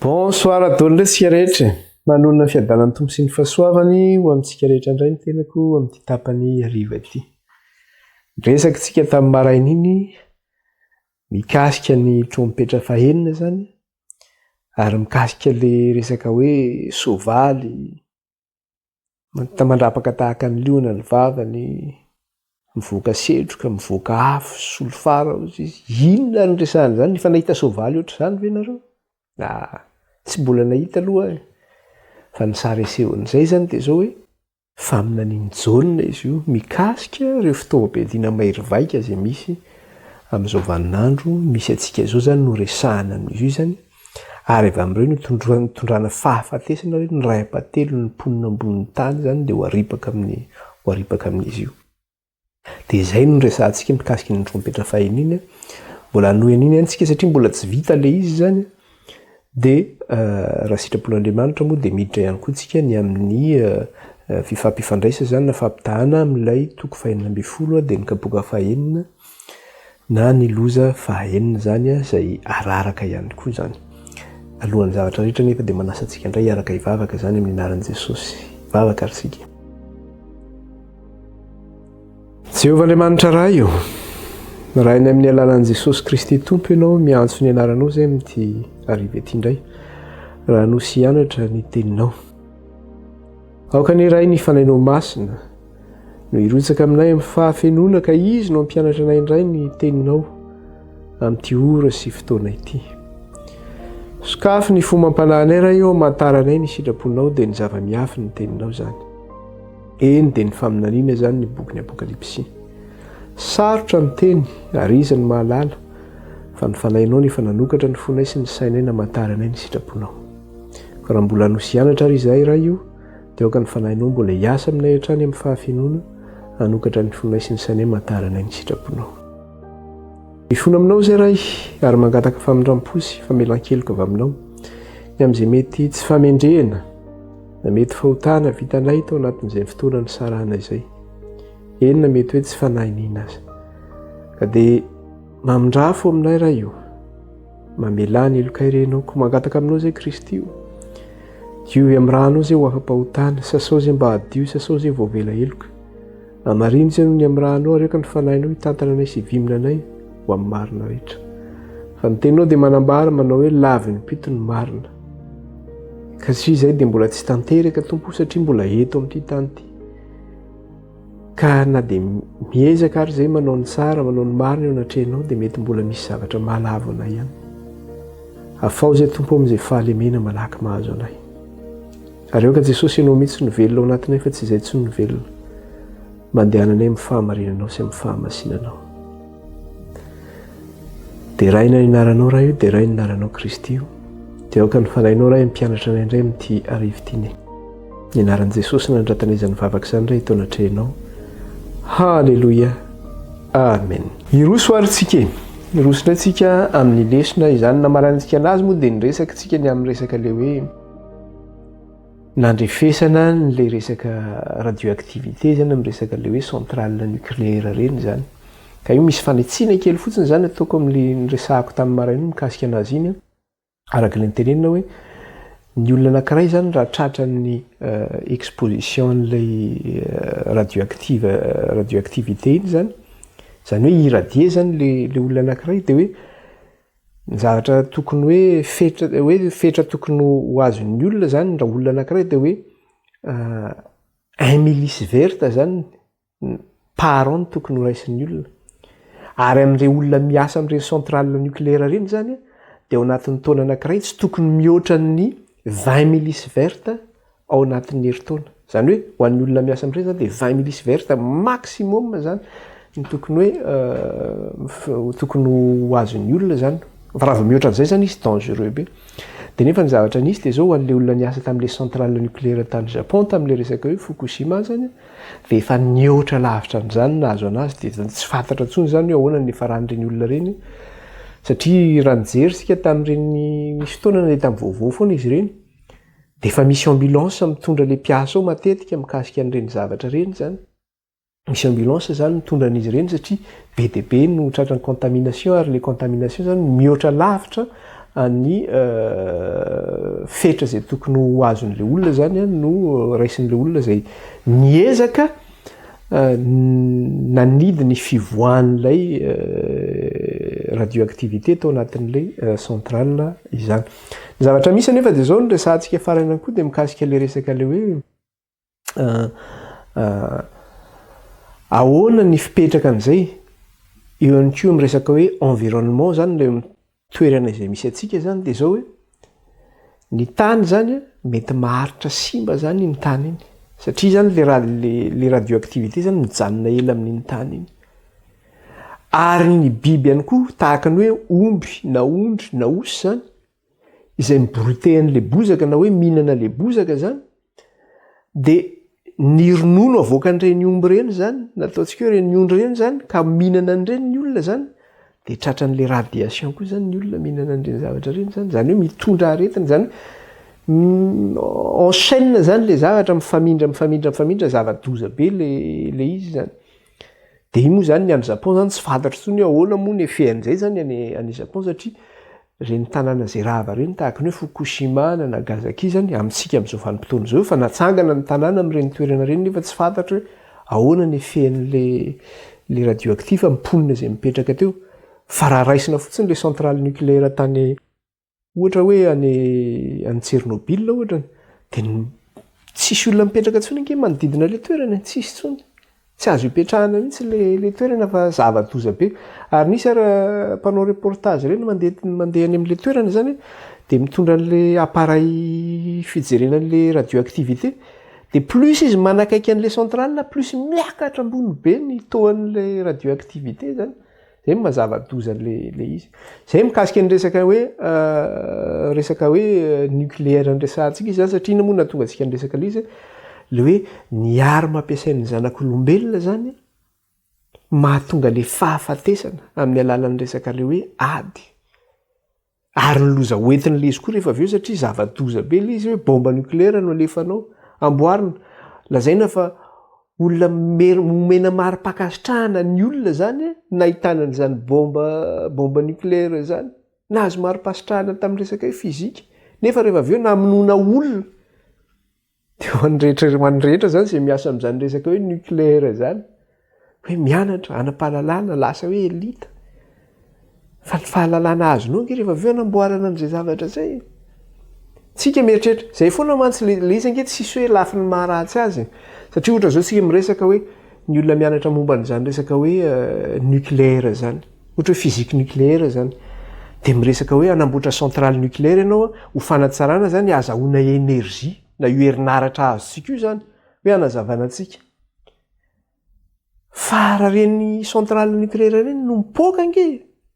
Bonsoir adolontsika rehetra manonona ny fiadanan'ny tompo sy ny fahasoavany ho amintsika rehetra indray ny tenako amin'ity tapany hariva ity. Resaka tamin'ny maraina iny mikasika ny trompetra fahenina zany ary mikasika le resaka hoe soavaly mandrapaka tahaka ny liona ny vavany mivoaka setroka mivoaka afo solofara izy inona ny resahany zany nefa nahita soavaly ohatr' zany ve nareo? Tsy mbola nahita aloha fa ny sary asehon'izay zany dia zao hoe faminaniany jaune izy io mikasika ireo fitaovam-piadiana mahery-vaika izay misy amin'izao vaninandro misy antsika izao zany no resahana amin'izy io zany ary avy amin'ireo nitondrana fahafatesana hoe ny ray ampatelo ny mponina ambonin'ny tany zany dia ho aripaka amin'izy io. Dia izay no resahantsika mikasika ny trompetra fahenina mbola hanoen'iny antsika satria mbola tsy vita le izy zany. Dia raha sitrapol'Andriamanitra moa dia miditra ihany koa tsika ny amin'ny fifampifandraisa zany na fampitahana amin'ilay toko fahenina ambin'ny folo dia ny kapoka fahenina na ny loza fahenina zany izay araraka ihany koa zany. Alohan'ny zavatra rehetra nefa dia manasa antsika indray araka hivavaka zany amin'ny anaran'i Jesosy. Vavaka ary sika. Jehovah Andriamanitra raha io. Raha eny amin'ny alalan'i Jesosy Kristy Tompo ianao miantso ny anaranao zay amin'ity hariva ety indray. Raha nosy hianatra ny teninao. Aoka ny iray ny fanainao masina no hirotsaka aminay amin'ny fahafenona ka izy no ampianatra anay indray ny teninao amin'ity ora sy fotoana ity. Sokafy ny fomba ampananay raha eo amantaranay ny sitraponao dia ny zava-miafy ny teninao zany. Eny dia ny faminaniana zany ny boky ny Apokalipsy. Sarotra ny teny ary iza ny mahalala fa ny fanainao nefa nanokatra ny fonay sy ny sainay namantaranay ny sitraponao. Ka raha mbola nosy hianatra ary izay raha io dia aoka ny fanainao mbola hiasa aminay hatrany amin'ny fahafenona hanokatra ny fonay sy ny sainay hamantaranay ny sitraponao. Mifona aminao zay ray ary mangataka famindram-posy famelan-keloka avy aminao ny amin'izay mety tsy famendrehana na mety fahotana vitanay tao anatin'izay fotoana ny sarana izay. Enina mety hoe tsy fanahinina azy. Ka dia mamindrafo aminay raha io. Mamelany elokairenao ko mangataka aminao zay Kristy io. Diovy amin'ny ranao zay ho afa-pahotana, sasao zay mba hadio, sasao zay voavela eloka. Amariny zay ny amin'ny ranao ary eka ny fanahinao hitantana anay sy hivimina anay ho amin'ny marina rehetra. Fa ny teninao dia manambara manao hoe lavy ny pito ny marina. Ka tsy izay dia mbola tsy tanteraka Tompo satria mbola eto amin'ity tany ity. Ka na dia miezaka ary izay manao ny tsara, manao ny marina eo anatrehanao dia mety mbola misy zavatra mahalavo anay ihany. Afao izay Tompo amin'izay fahalemena malaky mahazo anay. Ary aoka Jesosy ianao mihitsy no velona ao anatinay fa tsy izay tsy no velona. Mandehananay amin'ny fahamarinanao sy amin'ny fahamasinanao. Dia raina ny anaranao raha io dia raina ny anaranao Kristy io. Dia aoka ny fanainao raha mpianatra anay indray amin'ity hariva ity ny. Ny anaran'i Jesosy nandratanezany vavaka izany raha ito anatrehanao. Halleluja. Amen. Iroso ary tsika. Irosona tsika amin'ny lesona izany namarantsika anazy moa dia niresaka tsika ny amin'ny resaka le hoe nandrefesana le resaka radioactivité zany amin'ny resaka le hoe centrale nucléaire reny zany. Ka io misy fanetsiana kely fotsiny zany ataoko amin'ny resahako tamin'ny maraina mikasika anazy iny. Araka ilay nitenenina hoe ny olona anankiray zany raha tratran'ny exposition an'ilay radioactivité iny zany hoe irradie zany le olona anankiray dia hoe ny zavatra tokony hoe fetra tokony ho azon'ny olona zany raha olona anankiray dia hoe 1 millisivert zany par an tokony ho raisin'ny olona. Ary amin'ireo olona miasa amin'ireny centrale nucléaire reny zany dia ao anatin'ny taona anankiray tsy tokony mihoatra ny 20 millisivert ao anatin'ny herintaona. Zany hoe ho an'ny olona miasa amin'ireny zany dia 20 millisivert maximum zany ny tokony hoe tokony ho azon'ny olona zany. Fa raha vao mihoatra an'izay zany izy dangereux be. Dia nefa ny zavatra nisy dia zao ho an'ilay olona niasa tamin'ilay centrale nucléaire tany Japon tamin'ilay resaka hoe Fukushima zany dia efa nihoatra lavitra an'izany nahazo anazy dia tsy fantatra intsony zany hoe ahoana ny faran'ireny olona ireny. Satria raha nijery sika tamin'ireny misy fotoana nahita amin'ny vaovao foana izy ireny dia efa misy ambulance mitondra ilay mpiasa ao matetika mikasika an'ireny zavatra ireny zany. Misy ambulance zany mitondra an'izy ireny satria be dia be no tratran'ny contamination ary ilay contamination zany mihoatra lavitra any fetra zay tokony ho azon'le olona zany a no raisin'le olona zay miezaka nanidy ny fivoahan'ilay radioactivité tao anatin'lay centrale izany. Ny zavatra misy anefa dia zao no resantsika farany koa dia mikasika le resaka le hoe ahoana ny fipetraka an'izay eo ihany koa miresaka hoe environnement zany le toerana izay misy atsika zany dia zao hoe ny tany zany mety maharitra simba zany ny tany iny satria zany le radioactivité zany mijanona ela amin'iny tany iny. Ary ny biby ihany koa tahaka ny hoe omby na ondry na osy zany izay miborotehan'le bozaka na hoe mihinana le bozaka zany dia ny ronono avoakan'ireny omby reny zany nataontsika hoe reny ondry reny zany ka mihinana an'ireny ny olona zany dia tratran'le radiation koa zany ny olona mihinana an'ireny zavatra reny zany zany hoe mitondra aretina zany enchaîne zany le zavatra mifamindra zava-doza be le izy zany. Dia io moa zany ny any Japon zany tsy fantatra tsony ahoana moa ny efehan'izay zany any Japon satria reny tanàna zay rava reny tahaka ny hoe Fukushima na Nagasaki zany amintsika amin'izao vanim-potoana zao fa natsangana ny tanàna amin'ireny toerana reny nefa tsy fantatra hoe ahoana ny efehan'le radioactif amponina zay mipetraka teo fa raha raisina fotsiny le centrale nucléaire tany ohatra hoe any Tchernobyl ohatra dia tsisy olona mipetraka tsony ange manodidina le toerana tsisy tsony. Tsy azo ipetrahana mihitsy le toerana fa zava-doza be. Ary nisy ara mpanao reportage reny mandeha any amin'le toerana zany dia mitondra an'le appareil fijerenan'le radioactivité dia plus izy manakaiky an'le centrale plus miakatra ambony be ny toan'le radioactivité zany. Zay mazava-doza le izy. Zay mikasika ny resaka hoe nucléaire ny resantsika izy zany satria ina moa nahatonga antsika ny resaka le izy le hoe ny arma ampiasain'ny zanak'olombelona zany mahatonga le fahafatesana amin'ny alalan'ny resaka le hoe ady. Ary ny loza hoentin'le izy koa rehefa avy eo satria zava-doza be le izy hoe bomba nucléaire no alefanao amboarina. Lazaina fa olona momena mari-pakasitrahana ny olona zany nahitana an'izany bomba nucléaire zany nahazo mari-pasitrahana tamin'ny resaka hoe fizika nefa rehefa avy eo namonoana olona dia ho an'ny rehetra zany izay miasa amin'izany resaka hoe nucléaire zany hoe mianatra anam-pahalalana lasa hoe elita fa ny fahalalana azonao ange rehefa avy eo anamboarana an'izay zavatra zay. Tsika mieritreritra zay foana mantsy le izy ange tsisy hoe lafiny maharatsy azy satria ohatra zao tsika miresaka hoe ny olona mianatra momba n'izany resaka hoe nucléaire zany ohatra hoe physique nucléaire zany dia miresaka hoe anamboatra centrale nucléaire ianao ho fanatsarana zany azahoana énergie na io herinaratra azontsika io zany hoe anazavana antsika. Fa raha reny centrale nucléaire reny no mipoaka ange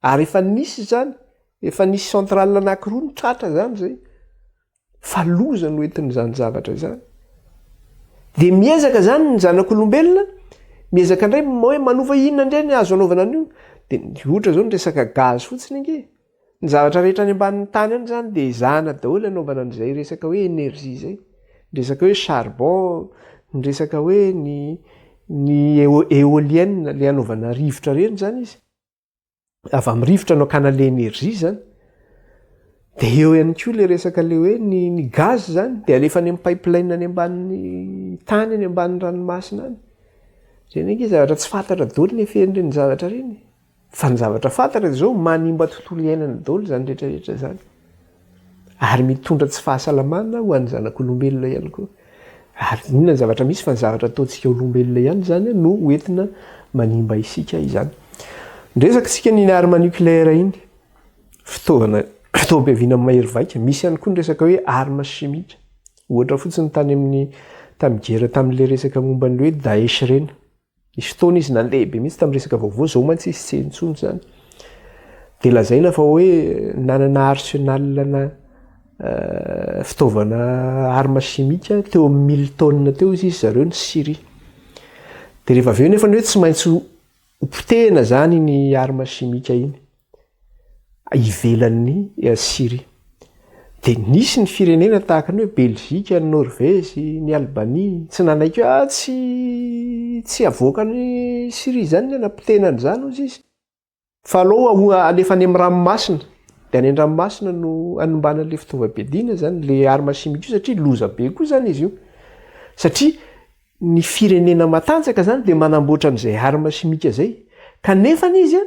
ary efa nisy centrale anankiroa ny tratra zany zay fa loza no entin'izany zavatra zany. Dia miezaka zany ny zanak'olombelona miezaka indray hoe manova inona indray ny azo anaovana an'io dia ohatra zao ny resaka gaz fotsiny ange ny zavatra rehetra any ambanin'ny tany any zany dia izahana daholo anaovana an'izay resaka hoe énergie zay, ny resaka hoe charbon, ny resaka hoe ny éolienne le anaovana rivotra reny zany izy avy amin'ny rivotra no akana le énergie zany. Dia eo ihany koa le resaka le hoe ny gaz zany dia alefa any amin'ny pipeline any ambanin'ny tany any ambanin'ny ranomasina any. Reny ange zavatra tsy fantatra daholo ny efen'ireny zavatra reny. Fa ny zavatra fantatra zao manimba tontolo iainana daholo zany rehetrarehetra zany. Ary mitondra tsy fahasalamana ho an'ny zanak'olombelona ihany koa. Ary inona ny zavatra misy fa ny zavatra ataontsika olombelona ihany zany no hoentina manimba isika izany. Ndresaka tsika ny arma nucléaire iny fitaovam-piaviana amin'ny mahery vaika. Misy ihany koa ny resaka hoe arma chimique. Ohatra fotsiny tamigera tamin'le resaka momban'le hoe Daesh reny. Nisy fotoana izy nandeha be mihitsy tamin'ny resaka vaovao zao mantsy izy tsy intsony zany. Dia lazaina fa hoe nanana arsenal fitaovana arma chimique teo amin'ny 1000 tonnes teo izy zareo ny Syrie. Dia rehefa avy eo nefa hoe tsy maintsy potehina zany ny arma chimique iny ivelan'ny Syrie. Dia nisy ny firenena tahaka ny hoe Belgique, ny Norvezy, ny Albanie tsy nanaiky tsy avoaka ny Syrie zany ny anapotehina an'izany ozy izy fa aleo alefa any amin'ny ranomasina dia any an-dranomasina no anombana an'ilay fitaovam-piadiana zany le arma chimique io satria loza be koa zany izy io satria ny firenena matanjaka zany dia manamboatra an'izay arma chimique zay kanefa izy a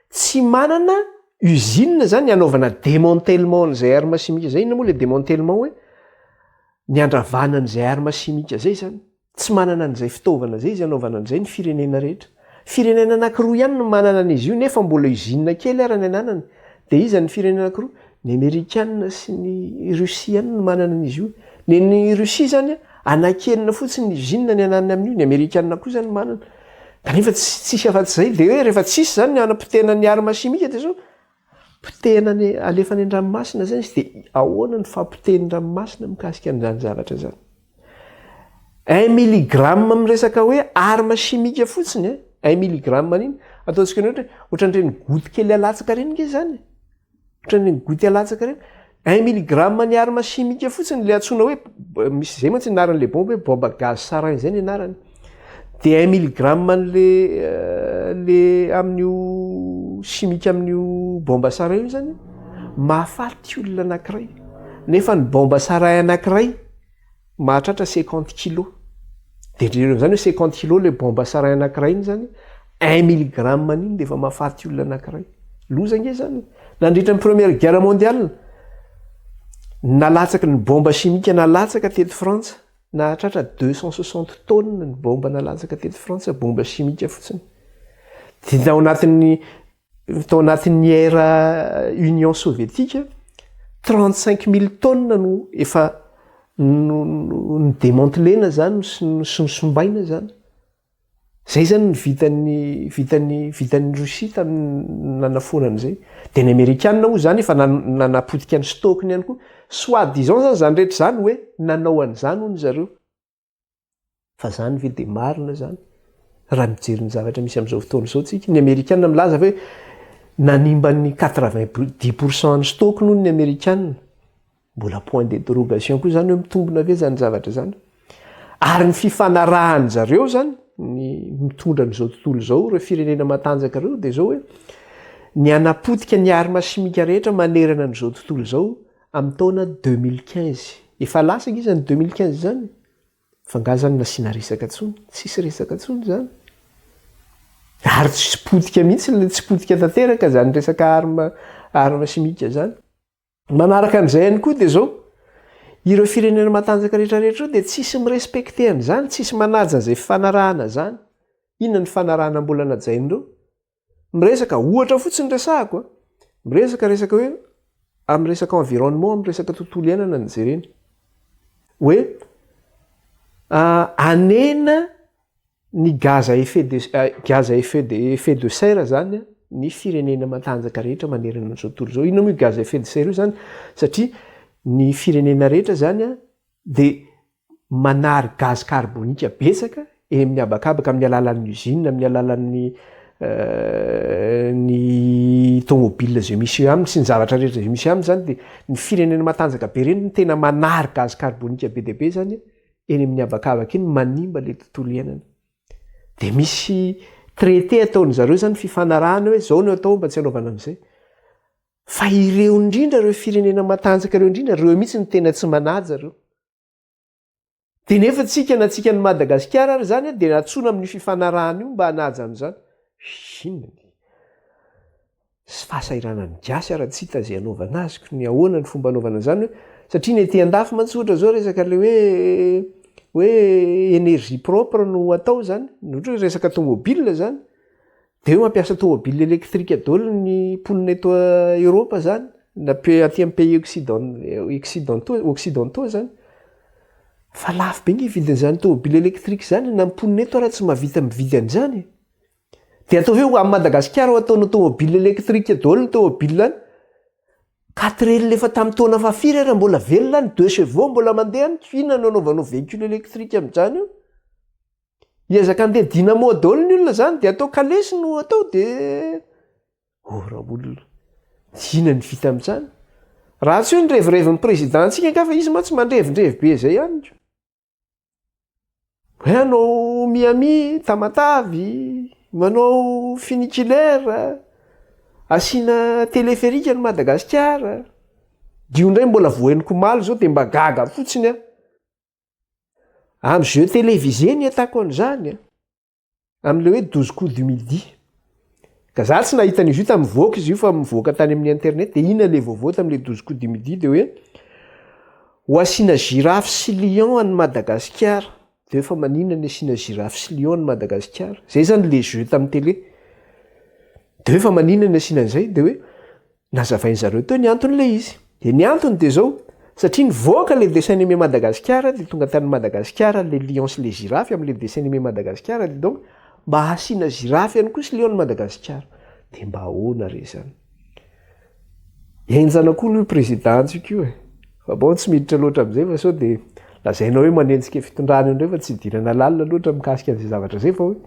tsy manana usine zany anaovana démantèlement n'izay arma chimique zay ina moa le démantèlement hoe ny andravana an'izay arma chimique zay zany tsy manana an'izay fitaovana zay izy anaovana an'izay ny firenena rehetra firenena anankiroa ihany no manana an'izy io nefa mbola usine kely ara ny ananany dia iza ny firenena anankiroa ny amerikanina sy ny russie ihany no manana an'izy io ny russie zany anakenina fotsiny ny usine ny ananany amin'io ny amerikanina koa zany manana kanefa tsisy afa-tsy zay dia hoe rehefa tsisy zany ny anapotehana ny arma chimique dia zao potehana ny alefa ny an-dranomasina zany izy dia ahoana ny fampotehany ranomasina mikasika an'izany zavatra zany 1 milligramme miresaka hoe arma chimique fotsiny 1 milligramme an'iny ataontsika ny ohatran'ireny goty kely alatsaka reny nge zany ohatran'ireny goty alatsaka reny 1 milligramme ny arma chimique fotsiny le antsoina hoe misy zay mantsy anaran'le bomba hoe bomba gaz sarin zay ny anarany dia 1 milligramme le amin'io chimique amin'io bomba sarin io zany mahafaty olona anankiray nefa ny bomba sarin anankiray mahatratra 50 kilo dia indrindra zany hoe 50 kilo le bomba sarin anankiray iny zany 1 milligramme an'iny dia efa mahafaty olona anankiray loza nge zany nandritra ny première guerre mondiale nalatsaka ny bomba chimique nalatsaka teto frantsa nahatratra 260 tonnes ny bomba nalatsaka teto frantsa bomba chimique fotsiny dia tao anatin'ny era union soviétique 35 000 tonnes no efa ny démantelena zany sy nysombaina zany zay zany ny vitan'ny Russie tamin'ny nanafonan'izay dia ny amerikanina moa zany efa nanapotika ny stockny ihany koa soi-disant zany rehetra zany hoe nanao an'izany hono zareo fa zany ve dia marina zany raha mijery ny zavatra misy amin'izao fotoana izao tsika ny amerikanina milaza hoe nanimba ny 90% ny stock noho ny amerikanina mbola point d'interrogation koa zany hoe mitombona ve zany zavatra zany ary ny fifanarahany zareo zany ny mitondra n'izao tontolo izao ireo firenena matanjaka ireo dia zao hoe ny anapotika ny arma chimique rehetra manerana n'izao tontolo izao amin'ny taona 2015 efa lasaka izy ny 2015 zany fa nga zany nasiana resaka ntsony tsisy resaka ntsony zany ary tsy potika mihitsy le tsy potika tanteraka zany resaka arma chimique zany manaraka an'izay ihany koa dia zao ireo firenena matanjaka rehetrarehetra io dia tsisy mirespekte an'izany tsisy manaja an'izay fifanarahana zany inona ny fanarahana mbola najain'ireo miresaka ohatra fotsiny resahako miresaka hoe amin'ny resaka environnement amin'ny resaka tontolo iainana ny jereny hoe anena ny gaz à effet de serre zany ny firenena matanjaka rehetra manerana n'izao tontolo izao inona moa gaz à effet de serre io zany satria ny firenena rehetra zany dia manary gaz carbonika betsaka amin'ny abakabaka amin'ny alalan'ny usine amin'ny alalan'ny ny tomobile zay misy aminy sy ny zavatra rehetra zay misy aminy zany dia ny firenena matanjaka be reny ny tena manary gaz carbonika be dia be zany eny amin'ny abakabaka iny manimba le tontolo iainana dia misy traité ataony zareo zany fifanarahana hoe zao no atao mba tsy hanaovana amin'izay fa ireo indrindra ireo firenena matanjaka ireo indrindra reo mihitsy ny tena tsy manaja reo dia nefa tsika na tsika ny Madagasikara ary zany dia natsoina amin'ny fifanarahana io mba hanaja amin'izany inona sy fahasahiranany gasy ara tsy hita zay anaovana azy ny ahoana ny fomba anaovana zany satria ny ety andafy mantsy ohatra zao resaka le hoe énergie propre no atao zany ohatra hoe resaka tomobile zany dia hoe mampiasa tomobile électrique daholo ny mponina eto Europa zany na aty amin'ny pays occidentaux zany fa lafo be ny vidin'izany tomobile électrique zany na mponina eto raha tsy mahavita mividy an'izany dia atao hoe amin'ny Madagasikara ataona tomobile électrique daholo ny tomobile any 4 heures efa tamin'ny taona fahafiry raha mbola velona ny 2 chevaux mbola mandeha any inona no anaovanao véhicule électrique amin'izany io iezaka andeha dynamo daholo ny olona zany dia atao kalesy no atao dia raha olona inona ny vita amin'izany raha tsy hoe nyrevirevy ny présidentsika ka fa izy ma tsy mandrevindrevy be zay ihany hoe anao miami tamatavy manao funiculaire asiana teleferika ny Madagasikara. Dio indray mbola voeniko maly zao dia mba gaga fotsiny a. Amin'ny jeu télévisé ny atako an'izany a. Amin'ilay hoe 12 coups du midi. Ka za tsy nahita an'izy io tamin'ny voaka izy io fa mivoaka tany amin'ny internet dia ina ilay vaovao tamin'ilay 12 coups du midi dia hoe ho asiana girafe sy lion any Madagasikara. Dia efa maninona ny asiana girafe sy lion any Madagasikara. Zay zany le jeu tamin'ny télé. Dia efa maninona ny asiana an'izay dia hoe nazavainy zareo teo ny anton'ilay izy. Dia ny antony dia zao satria nivoaka le dessin animé Madagasikara dia tonga tany Madagasikara le lion sy le girafe amin'le dessin animé Madagasikara dia donc mba asiana girafe ihany koa sy lion Madagasikara. Dia mba ahoana re zany. Enjana koa no présidentsika io e. Fa bon tsy miditra loatra amin'izay fa sao dia lazaina hoe manenjika fitondrana indray fa tsy idirana lalina loatra mikasika an'izay zavatra izay fa hoe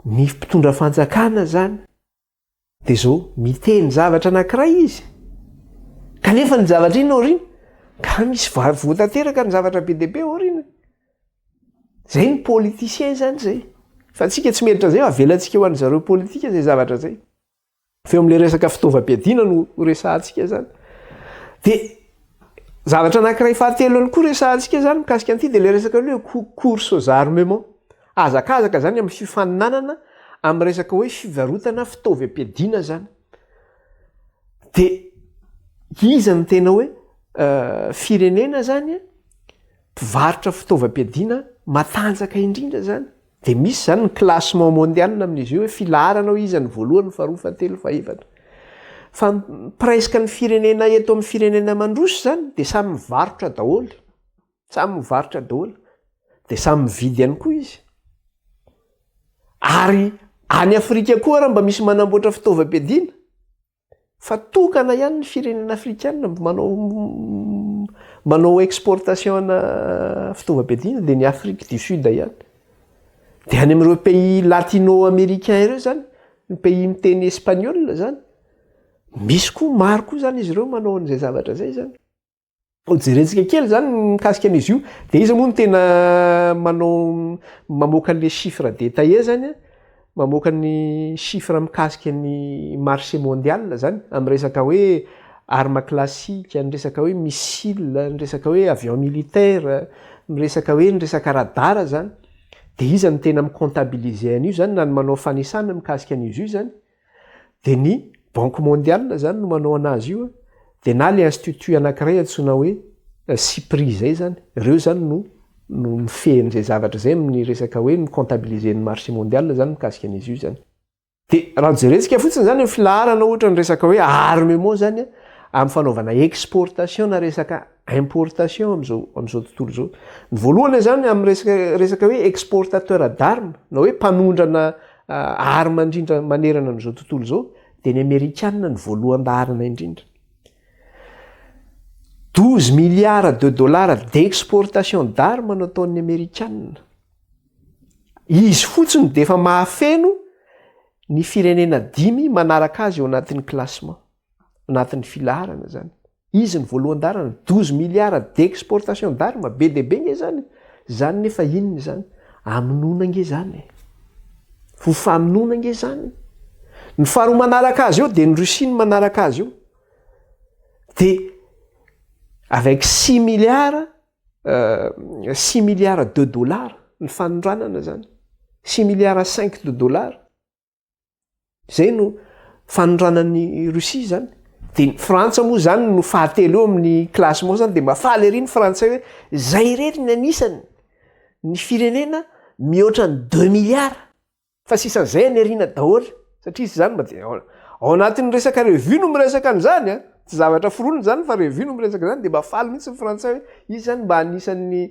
ny mpitondra fanjakana zany dia zao miteny zavatra anankiray izy. Kanefa ny zavatra iny aoriana ka misy voatanteraka ny zavatra be dia be aoriana. Zay ny politicien zany zay. Fa tsika tsy meditra zay avelantsika ho an'ny zareo politika zay zavatra zay. Feo amin'ilay resaka fitaovam-piadiana no resahantsika zany. Dia zavatra anankiray fahatelo ihany koa resahantsika zany mikasika an'ity dia ilay resaka hoe course aux armements. Azakazaka zany amin'ny fifaninanana amin'ny resaka hoe fivarotana fitaovam-piadiana zany. Dia iza ny tena hoe firenena zany mpivarotra fitaovam-piadiana matanjaka indrindra zany. Dia misy zany ny classement mondial amin'izy io hoe filaharana hoe iza ny voalohany, faharoa, fahatelo, fahaefatra. Fa presque ny firenena eto amin'ny firenena mandroso zany dia samy mivarotra daholo. Samy mivarotra daholo. Dia samy mividy ihany koa izy. Ary any Afrika koa raha mba misy manamboatra fitaovam-piadiana fa tokana ihany ny firenena afrikana manao exportation na fitaovam-piadiana dia ny Afrique du Sud ihany. Dia any amin'ireo pays latino-américain ireo zany, ny pays miteny espagnol zany, misy koa maro koa zany izy ireo manao an'izay zavatra zay zany. Jerentsika kely zany mikasika an'izy io dia izy moa no tena mamoaka an'ilay chiffre détaillé zany, mamoaka ny chiffre mikasika ny marché mondial zany amin'ny resaka hoe arme classique, ny resaka hoe missile, ny resaka hoe avion militaire, ny resaka hoe ny resaka radara zany. Dia izy no tena mi-comptabiliser an'io zany na ny manao fanisana mikasika an'izy io zany. Dia ny Banque mondiale zany no manao anazy io. Dia na le institut anankiray antsoina hoe SIPRI zay zany. Ireo zany no mifehin'izay zavatra zay amin'ny resaka hoe mi-comptabiliser ny marché mondial zany mikasika an'izy io zany. Dia raha jerentsika fotsiny zany ny filaharana ohatra ny resaka hoe armement zany amin'ny fanaovana exportation na resaka importation amin'izao tontolo zao. Ny voalohany zany amin'ny resaka hoe exportateur d'armes na hoe mpanondrana arme indrindra manerana amin'izao tontolo zao dia ny Amerikanina ny voalohan-daharana indrindra. 12 milliards de dollars d'exportation d'armes nataon'ny Amerikanina. Izy fotsiny dia efa mahafeno ny firenena 5 manaraka azy eo anatin'ny classement, anatin'ny filaharana zany. Izy ny voalohan-daharana 12 milliards d'exportation d'armes be dia be nge zany. Zany nefa inona zany? Hamonoana nge zany. Ho famonoana nge zany. Ny faharoa manaraka azy eo dia ny Russie no manaraka azy eo. Dia avec 6 milliards de dollars ny fanondranana zany. 6 milliards 5 de dollars. Zay no fanondranan'ny Russie zany. Dia ny Frantsa moa zany no fahatelo eo amin'ny classement zany dia mafaly ery ny Frantsay hoe zay rery ny anisany ny firenena mihoatra ny 2 milliards. Fa sisan'izay ny ariana daholo satria izy zany ao anatin'ny resaka revue no miresaka an'izany a. Tsy zavatra foronina zany fa revue no miresaka zany dia mafaly mihitsy ny Frantsay hoe izy zany mba anisan'ny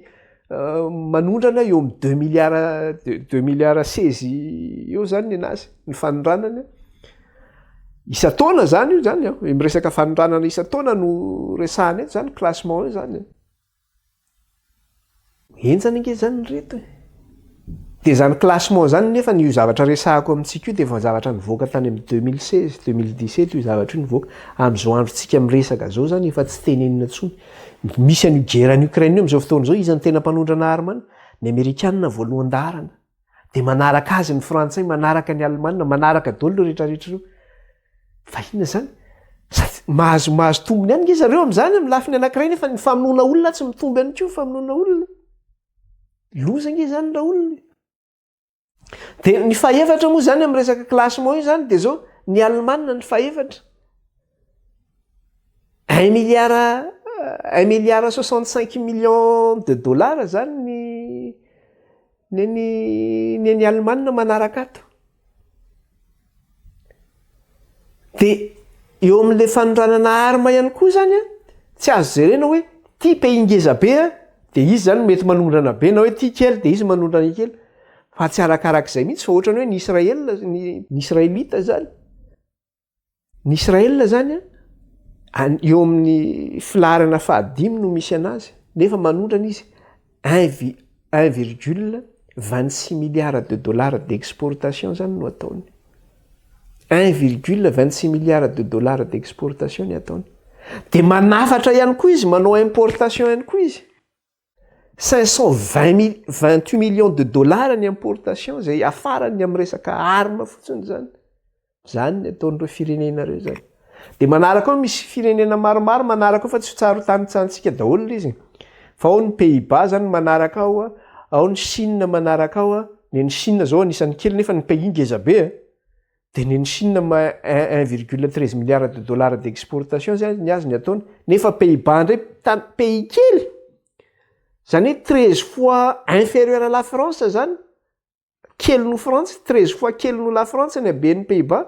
manondrana eo amin'ny 2 milliards 16 eo zany ny anazy ny fanondranany. Isa-taona zany io zany miresaka fanondranana isa-taona no resahany eto zany classement io zany. Enjana nge zany reto. Dia zany classement zany nefa io zavatra resahako amintsika io dia efa zavatra nivoaka tany amin'ny 2016, 2017 io zavatra io nivoaka. Amin'izao androntsika miresaka zao zany efa tsy tenenina intsony. Misy an'io guerre ny Ukraine io amin'izao fotoana izao izy ny tena mpanondrana armana. Ny Amerikanina voalohan-daharana. Dia manaraka azy ny Frantsay, manaraka ny Alemana, manaraka daholo rehetrarehetra ireo. fa inona zany mahazo tombony ihany nge zareo am'zany amy lafiny anankiray nefa ny famonoana olona tsy mitomby any ko famonoana olona loza nge zany la olona de ny faefatra moa zany amy resaka classement io zany de zao ny Allemagne ny faefatra 1,65 million de dollars zany ny Allemagne manaraka ato de eo amin'le fanondranana arma ihany koa zany a tsy azo jerena hoe ty pays ngeza be a de izy zany mety manondrana be na hoe ty kely de izy manondrana kely fa tsy arakarak'izay mihitsy fa ohatrany hoe ny israelita zany ny israel zany a eo amin'ny filarana fahadimy no misy anazy nefa manondrana izy 1,26 milliards de dollars d'exportation zany no ataony 1,26 milliards de dollars d'exportation ny ataony de manafatra ihany koa izy manao importation ihany koa izy 528 millions de dollars ny importation zay afarany amy resaka arma fotsiny zany ny ataon'ireo firenenareo zany de manaraka ao misy firenena maromaro manaraka ao fa tsy tsarotanitsantsika daholo izy fa ao ny Pays-Bas zany manaraka ao ny Chine manaraka ao ny Chine zao anisan'ny kely nefa ny pays ngeza be de ny Chine 1,13 milliards de dollars d'exportation zany ny azy ny ataony nefa Pays-Bas ndray pays kely zany hoe 13 fois inférieur à la France zany kely no France 13 fois kely no la France ny aben'ny Pays-Bas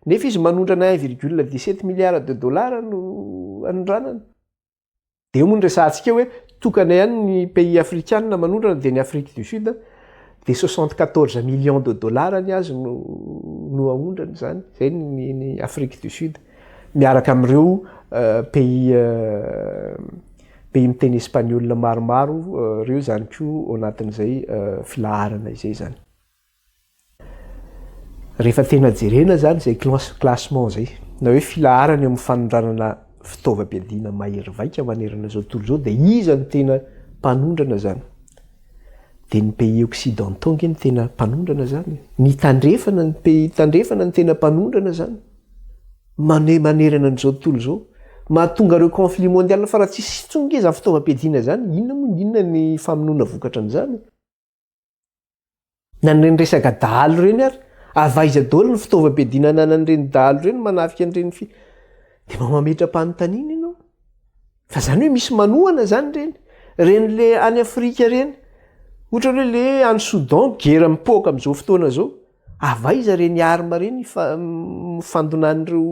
nefa izy manondrana 1,17 milliards de dollars no anondranana de io moa ny resantsika hoe tokana ihany ny pays africaine manondrana de ny Afrique du Sud de 74 millions de dollars ny azy no aondrany zany zay ny Afrique du Sud miaraka am'ireo pays miteny espagnol maromaro reo zany ko ao anatin'izay filaharana izay zany rehefa tena jerena zany zay classement zay na hoe filaharana amy fanondranana fitaovam-piadiana mahery vaika manerana zao tontolo zao de iza ny tena mpanondrana zany de ny pays occidentaux nge ny tena mpanondrana zany ny tandrefana ny pays tandrefana ny tena mpanondrana zany manerana an'izao tontolo zao mahatonga reo conflit mondial fa raha tsisy tsonge zany fitaovam-piadiana zany inona ny famonoana vokatra an'izany na nyreny resaka dahalo reny ary avaiza daholo ny fitaovam-piadiana nanan'ireny dahalo reny manafika an'ireny de mametra-panontaniana ianao fa zany hoe misy manohana zany reny le any Afrika reny ohatra hoe le any Soudan gera mipoaka am'izao fotoana zao avaiza reny arma reny fandonan'ireo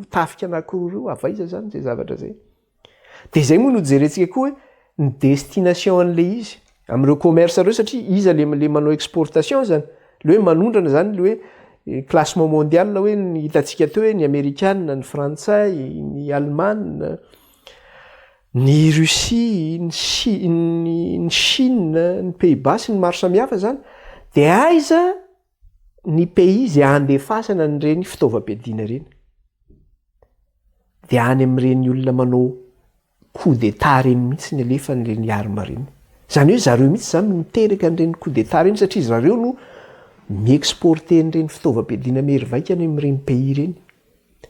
tafika anankiroa reo avaiza zany zay zavatra zay de zay moa no jerentsika koa hoe ny destination an'le izy am'ireo commerce reo satria iza le manao exportation zany le hoe manondrana zany le hoe classement mondial hoe ny hitantsika teo hoe ny Amerikana, ny Frantsay, ny Allemagne, ny Russie, ny Chine, ny Pays-Bas sy ny maro samihafa zany de aiza ny pays zay andefasana n'ireny fitaovam-piadiana reny de any am'ireny olona manao coup d'état reny mihitsy ny alefa n'ireny arma reny zany hoe zareo mihitsy zany miteraka n'ireny coup d'état reny satria zareo no miexporte n'ireny fitaovam-piadiana mery vaika any am'ireny pays reny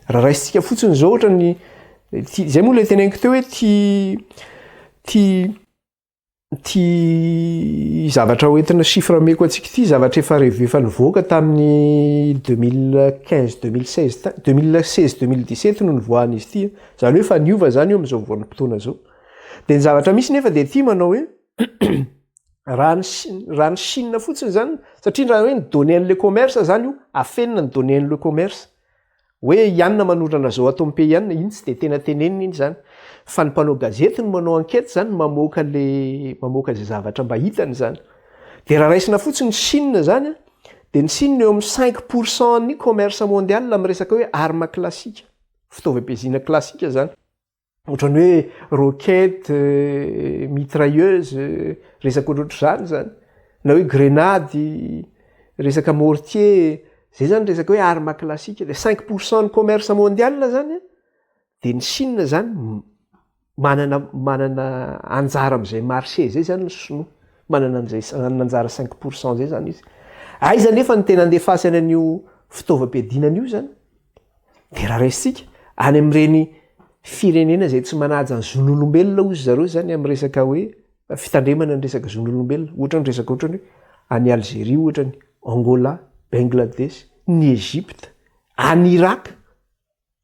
raha raisitsika fotsiny zao ohatra ny zay moa le teneniko teo hoe ty zavatra hoentina chiffre ameko atsika ty zavatra efa nivoaka tamin'ny 2016-2017 no nivoahana izy ty zany hoe fa niova zany eo am'izao voanim-potoana zao de ny zavatra misy nefa de ty manao hoe raha ny Chine fotsiny zany satria raha hoe ny donner an'le commerce zany io afenina ny donner an'le commerce hoe ianona manondrana zao atao amin'ny pays ianona iny tsy de tena tenenina iny zany fa ny mpanao gazety no manao enquête zany mamoaka zay zavatra mba hitany zany de raha raisina fotsiny Chine zany de ny Chine eo amin'ny 5% ny commerce mondial amy resaka hoe arme classique fitaovam-piadiana classique zany ohatrany hoe roquette mitrailleuse resaka ohatr'ohatr' zany na hoe grenady resaka mortier zay zany resaka hoe arme classique de 5% ny commerce mondial zany de ny Chine zany manana anjara am'izay marché zay zany ny sinoa manana anjara 5% zay zany izy aiza nefa ny tena andefasana an'io fitaovam-piadiana an'io zany de raha raisitsika any am'ireny firenena zay tsy manaja ny zon'olombelona ozy zareo zany am' resaka hoe fitandremana ny resaka zon'olombelona ohatra ny resaka ohatrany hoe any Algérie ohatrany Angola, Bangladesh, ny Egypte, any Irak,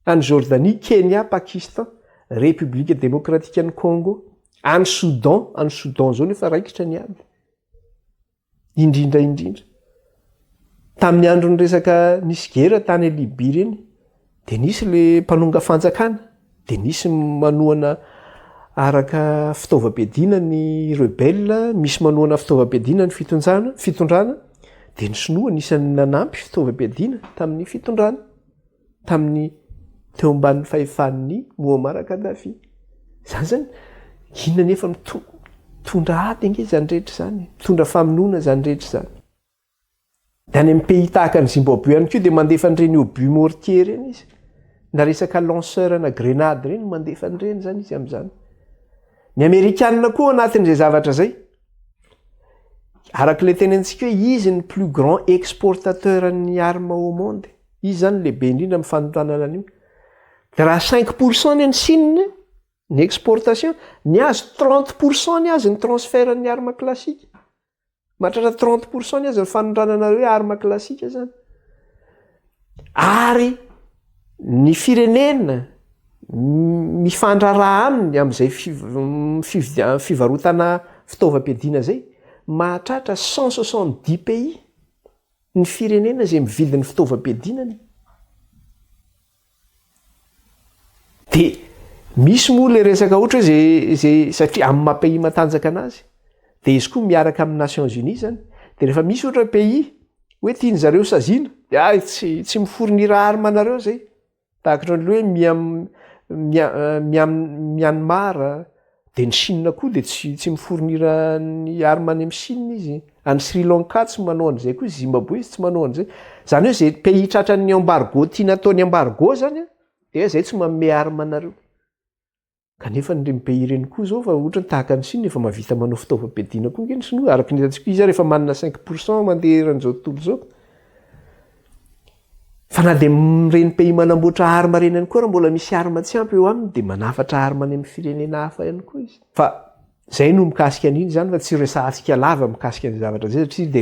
any Jordanie, Kenya, Pakistan, République démocratique ny Congo, any Soudan zao nefa raikitra ny aby indrindra tamin'ny androny resaka nisy gera tany Libye reny de nisy le mpanonga fanjakana de nisy manoana araka fitaovam-piadiana ny rebelle, misy manoana fitaovam-piadiana ny fitondrana de ny sinoa nisany nanampy fitaovam-piadiana tamin'ny fitondrana tamin'ny teo ambanin'ny fahefan'ny Muammar Kadhafi. Zany zany inona nefa mitondra ady ange zany rehetra zany, mitondra famonoana zany rehetra zany. De any amin'ny pays tahaka ny Zimbabwe ihany koa de mandefa an'ireny obus mortier reny izy. Na resaka lanceur na grenade reny mandefa an'ireny zany izy am'zany. Ny Amerikanina koa anatin'izay zavatra zay. Arak'ilay tenentsika hoe izy ny plus grand exportateur ny armes au monde. Izy zany lehibe indrindra amin'ny fanontranana an'io. De raha 5% ny Chine ny exportation, ny azy 30% ny azy ny transfert ny armes classiques. Mahatratra 30% ny azy ny fanontranana hoe armes classiques zany. Ary ny firenena mifandraraha aminy am'izay fivarotana fitaovam-piadiana zay mahatratra 170 pays ny firenena zay mividy ny fitaovam-piadianany. De misy moa le resaka ohatra hoe zay satria amin'ny maha-pays matanjaka anazy de izy koa miaraka amin'ny Nations Unies zany. De rehefa misy ohatra pays hoe tiany zareo saziana de tsy mifournira armes anareo zay. Tahaka ohatran'le hoe Myanmar de ny Chine koa de tsy mifournira ny armes any amin'ny Chine izy. Any Sri Lanka tsy manao an'izay koa, Zimbabwe tsy manao an'izay. Zany hoe zay pays tratran'ny embargo tiana ataony embargo zany de zay tsy manome armes anareo. Kanefa ny pays ireny koa zao fa ohatra tahaka ny Chine efa mahavita manao fitaovam-piadiana koa nge ny Sinoa araky ny hitantsika izy rehefa manana 5% mandeha eran'izao tontolo zao. Fa na de mireny pays manamboatra armes reny koa raha mbola misy armes tsy ampy eo aminy de manafatra armes any amin'ny firenena hafa ihany koa izy. Fa zay no mikasika an'iny zany fa tsy resahantsika lava mikasika ny zavatra zay satria de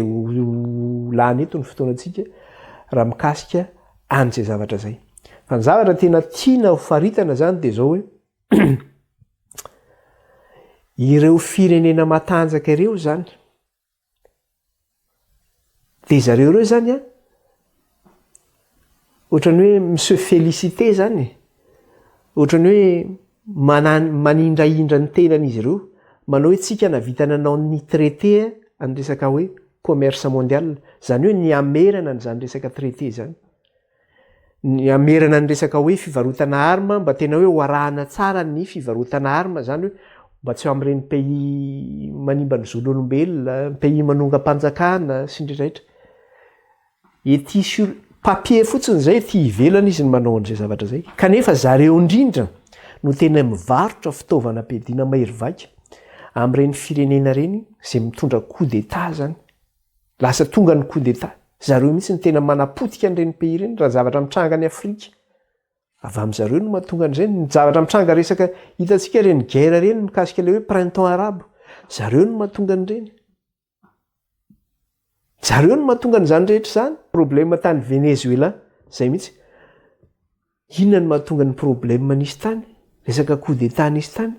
lany eto ny fotoanantsika raha mikasika an'izay zavatra zay. Fa ny zavatra tena tiana ho faritana zany de zao hoe ireo firenena matanjaka ireo zany de zareo ireo zany ohatrany hoe monsieur félicité zany, ohatrany hoe manindraindra ny tenan'izy ireo manao hoe tsika navita nanao ny traité any resaka hoe commerce mondial, zany hoe ny amerana n'izany resaka traité zany. Ny amerana ny resaka hoe fivarotana armes mba tena hoe ho arahana tsara ny fivarotana armes zany hoe mba tsy amin'ireny pays manimba ny zon'olombelona, pays manonga-panjakana sy ny rehetra. Ety sur papier fotsiny zay ety ivelana izy ny manao an'izay zavatra zay. Kanefa zareo indrindra no tena mivarotra fitaovana ampiadiana mahery vaika amin'ireny firenena reny zay mitondra coup d'état zany. Lasa tonga ny coup d'état. Zareo mihitsy ny tena manapotika an'ireny pays ireny raha zavatra mitranga any Afrika. Avy amin'izareo no mahatonga an'izay ny zavatra mitranga resaka hitantsika reny guerre reny mikasika le hoe printemps arabe. Zareo no mahatonga an'ireny. Zareo no mahatonga an'izany rehetra zany. Problème tany Venezuela zay mihitsy. Inona no mahatonga ny problème nisy tany? Resaka coup d'état nisy tany.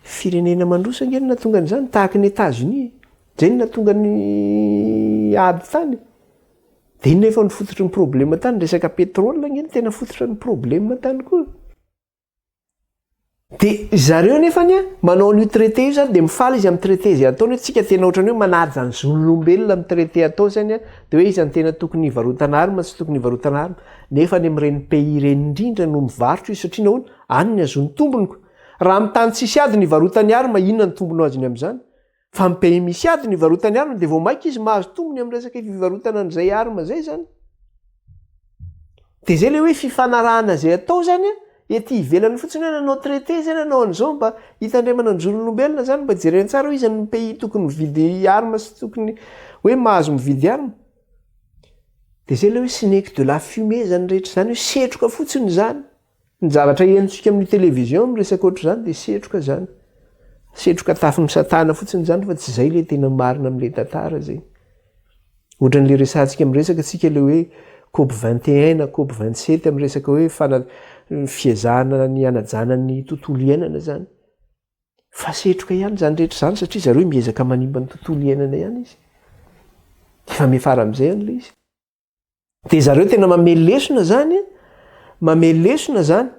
Firenena mandrosa ange no nahatonga an'izany tahaka ny États-Unis. Zay no nahatonga ny ady tany. De inona efa nifototry ny problème tany resaka pétrole ange no tena fototra ny problème tany koa. De zareo nefany manao ny traité io zany de mifaly izy amin'ny traité zay ataony hoe tsika tena ohatrany hoe manaja ny zon'olombelona amin'ny traité atao zany de hoe izy ny tena tokony hivarotana armes sy tokony hivarotana armes. Nefa ny amin'ireny pays ireny indrindra no mivarotra io satria nahoana any ny azony tombony. Raha amin'ny tany tsisy ady ny varotany armes inona ny tombony azony amin'izany? Fa amin'ny pays misy ady ny varotany armes de vao maika izy mahazo tombony amin'ny resaka fivarotana an'izay armes zay zany. De zay le hoe fifanarahana zay atao zany ety ivelany fotsiny hoe nanao traité zay nanao an'izao mba hitandremana ny zon'olombelona zany mba jereny tsara hoe izy ny pays tokony mividy armes sy tokony hoe mahazo mividy armes. dia zay ilay hoe snake de la fumée zany rehetra zany hoe setroka fotsiny zany ny zavatra entsika amin'ny televizion miresaka oatra zany dia setroka zany setroka tafin'ny satana fotsiny zany fa tsy zay le tena marina amin'ilay tantara zay ohatran'le resantsika miresaka atsika le hoe COP 21 na COP 27 miresaka hoe fiezahana ny anajanany tontolo iainana zany fa setroka ihany zany rehetra zany satria zareo miezaka manimba ny tontolo iainana ihany izy efa mifara amin'izay an'le izy dia zareo tena mamelesona zany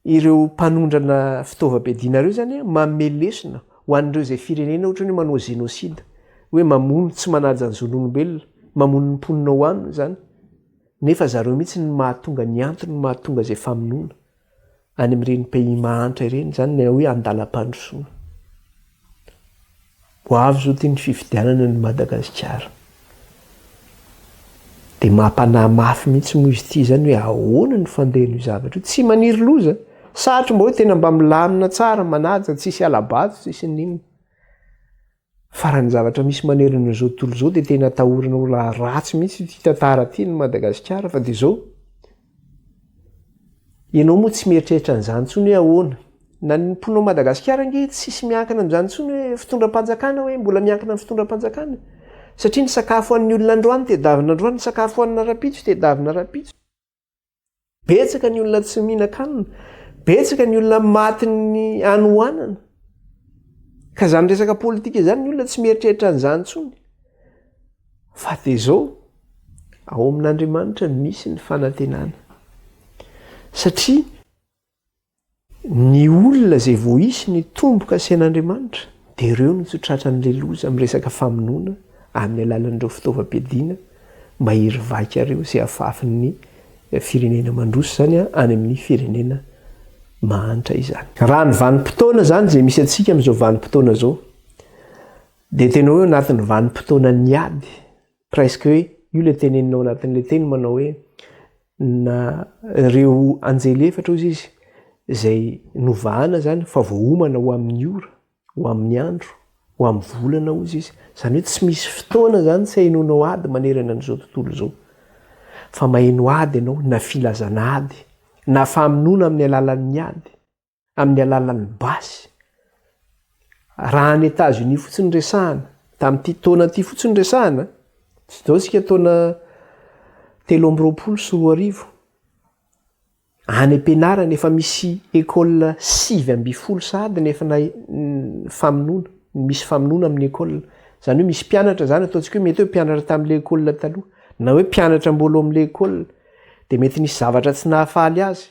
ireo mpanondrana fitaovam-piadiana reo zany mamelesona ho an'ireo izay firenena ohatra hoe manao génocide hoe mamono tsy manaja ny zon'olombelona mamono ny mponina ho aminy zany nefa zareo mihitsy ny mahatonga ny antony ny mahatonga izay famonoana any amin'ireny pays mahantra ireny zany na hoe andalam-pandrosoana ho avy zao teny fifidianana ny Madagasikara dia mampanahy mafy mihitsy moa izy ity zany hoe ahoana ny fandehan'io zavatra tsy maniry loza sarotro mba hoe tena mba milamina tsara manaja tsisy alabato tsisy ninona fa raha ny zavatra misy manerana izao tontolo izao dia tena atahorana ho ratsy mihitsy ity tantara ty ny Madagasikara fa dia zao ianao moa tsy mieritreritra an'izany intsony hoe ahoana na ny mponao Madagasikara nge tsisy miankina amin'izany intsony hoe fitondram-panjakana hoe mbola miankina amin'ny fitondram-panjakana satria ny sakafo an'ny olona androany tedavina androany ny sakafo an'ny rapitso tedavina rapitso betsaka ny olona tsy mihinan-kanina betsaka ny olona maty ny anohanana ka zany resaka politika izany ny olona tsy mieritreritra an'izany intsony fa dia zao ao amin'Andriamanitra misy ny fanantenana satria ny olona izay voahisy ny tomboka asian'Andriamanitra dia ireo no tsotratra n'ilay loza amin'ny resaka famonoana amin'ny alalan'ireo fitaovam-piadiana mahery vaika ireo izay afafin'ny firenena mandroso zany any amin'ny firenena mahantra izany raha ny vanim-potoana zany izay misy atsika amin'izao vanim-potoana zao dia tena hoe anatin'ny vanim-potoana ny ady presque hoe io ilay teneninao anatin'ilay teny manao hoe na ireo anjely efatra ozy izy izay novahana zany fa voaomana ho amin'ny ora ho amin'ny andro ho amin'ny volana ozy izy zany hoe tsy misy fotoana zany tsy hainonao ady manerana an'izao tontolo izao fa maheno ady ianao na filazana ady na famonoana amin'ny alalan'ny ady amin'ny alalan'ny basy raha ny États-Unis fotsiny resahana tamin'ity taona ity fotsiny resahana tsy zao sika taona 13 any am-pianarana efa misy école 5 sahady nefa na famonoana misy famonoana amin'ny école zany hoe misy mpianatra zany ataontsika hoe mety hoe mpianatra tamin'ilay école taloha na hoe mpianatra mbola amin'ilay école dia mety nisy zavatra tsy nahafaly azy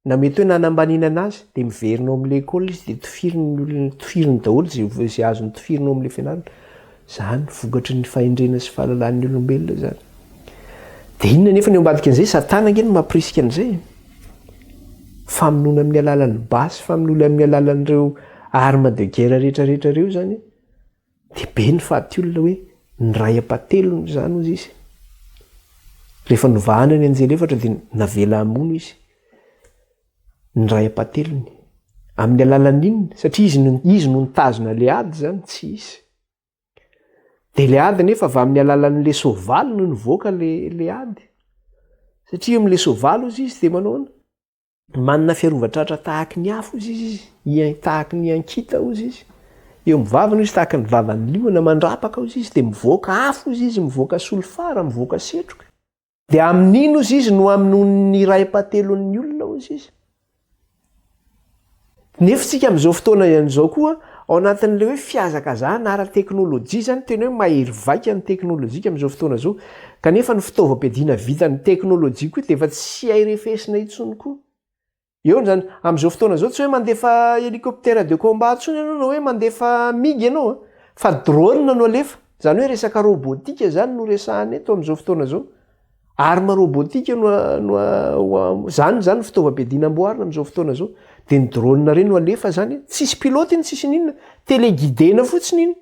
na mety hoe nanambaninana azy dia miverinao amin'ilay école izy dia tofiriny daholo zay azony tofirinao amin'ilay fianarana zany vokatry ny fahendrena sy fahalalan'ny olombelona zany dia inona nefa ny ambadika an'izay satana nge no mampirisika an'izay famonoana amin'ny alalan'ny basy famonoana amin'ny alalan'ireo arme de guerre rehetrarehetra ireo zany dia be ny faty olona hoe ny ray apatelony zany ozy izy rehefa novahana ny anjely efatra dia navela hamono izy ny ray apatelony amin'ny alalan'inona satria izy no nitazona le ady zany tsy izy dia le ady nefa avy amin'ny alalan'le soavaly no nivoaka le ady satria amin'le soavaly ozy izy dia manaona manana fiarovatratra tahaka ny afo ozy izy tahaka ny ankita ozy izy eo mivavana izy tahaka ny vavan'ny liona mandrapaka ozy izy dia mivoaka afo ozy izy mivoaka solofara mivoaka setroka dia amin'ino ozy izy no amin'ny ray apatelon'ny olona ozy izy nefa tsika amin'izao fotoana ian'izao koa ao anatin'le hoe fiazakazahana ara-teknôlôjia zany tena hoe mahery vaika ny teknôlôjika amin'izao fotoana zao kanefa ny fitaovam-piadiana vitan'ny teknôlôjia koa dia efa tsy hairefesina intsony koa eo zany amin'izao fotoana zao tsy hoe mandefa hélicoptère de combat intsony ianao na hoe mandefa mig ianao fa drone no alefa zany hoe resaka robotika zany no resahana eto amin'izao fotoana zao arme robotika zany fitaovam-piadiana amboarina amin'izao fotoana zao dia ny drone ireny no alefa zany tsisy pilote iny tsisy ninona téléguidena fotsiny iny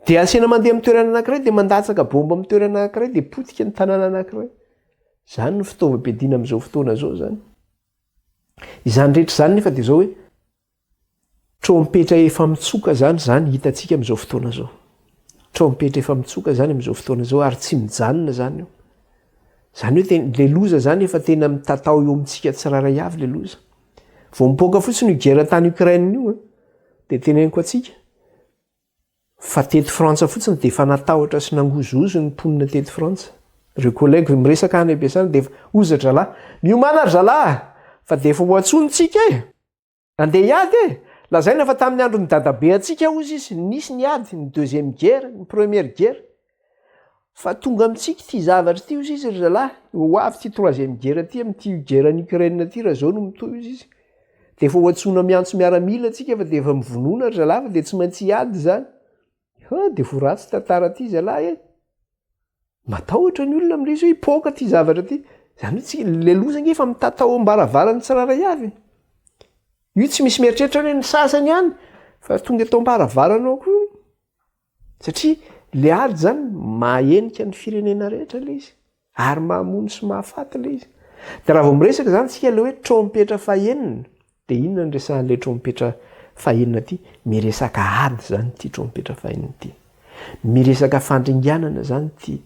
dia asiana mandeha amin'ny toerana anankiray dia mandatsaka bomba amin'ny toerana anankiray dia potika ny tanàna anankiray zany no fitaovam-piadiana amin'izao fotoana zao zany izany rehetra zany nefa dia zao hoe trompetra efa mitsoka zany hitantsika amin'izao fotoana zao trompetra efa mitsoka zany amin'izao fotoana zao ary tsy mijanona zany io Zany hoe le loza zany efa tena mitatao eo amintsika tsiraray avy le loza. Vao mipoaka fotsiny io gera tany Ukraine io de teneniko atsika fa tety Frantsa fotsiny de efa natahotra sy nangozozo ny mponina tety Frantsa. Ireo collègue miresaka any ampiasana de ozatra lahy miomana ary zalahy fa de efa ho antsonitsika andeha hiady lazaina fa tamin'ny andro ny dadabe atsika ozy izy nisy ny ady ny deuxième guerre ny première guerre fa tonga amintsika ty zavatra ty ozy izy ry zalahy ho avy ty troisième guerre ty amin'ty guerre ny Ukraine ty raha zao no mitoy ozy izy de efa ho antsona miantso miaramila atsika fa de efa mivonona ry zalahy fa de tsy maintsy hiady zany de vo ratsy tantara ty zalahy matahotra ny olona am'le izy hoe hipoaka ty zavatra ty zany hoe tsy le lozagna efa mitatao ambaravarany tsiraray avy io tsy misy mieritreritra hoe ny sasany ihany fa tonga eto ambaravarana koa satria le ady zany mahenika ny firenena rehetra le izy ary mahamono sy mahafaty le izy de raha vao miresaka zany tsika le hoe trompetra fahenina de inona ny resahan'le trompetra fahenina ty miresaka ady zany ty trompetra fahenina ty miresaka fandringanana zany ty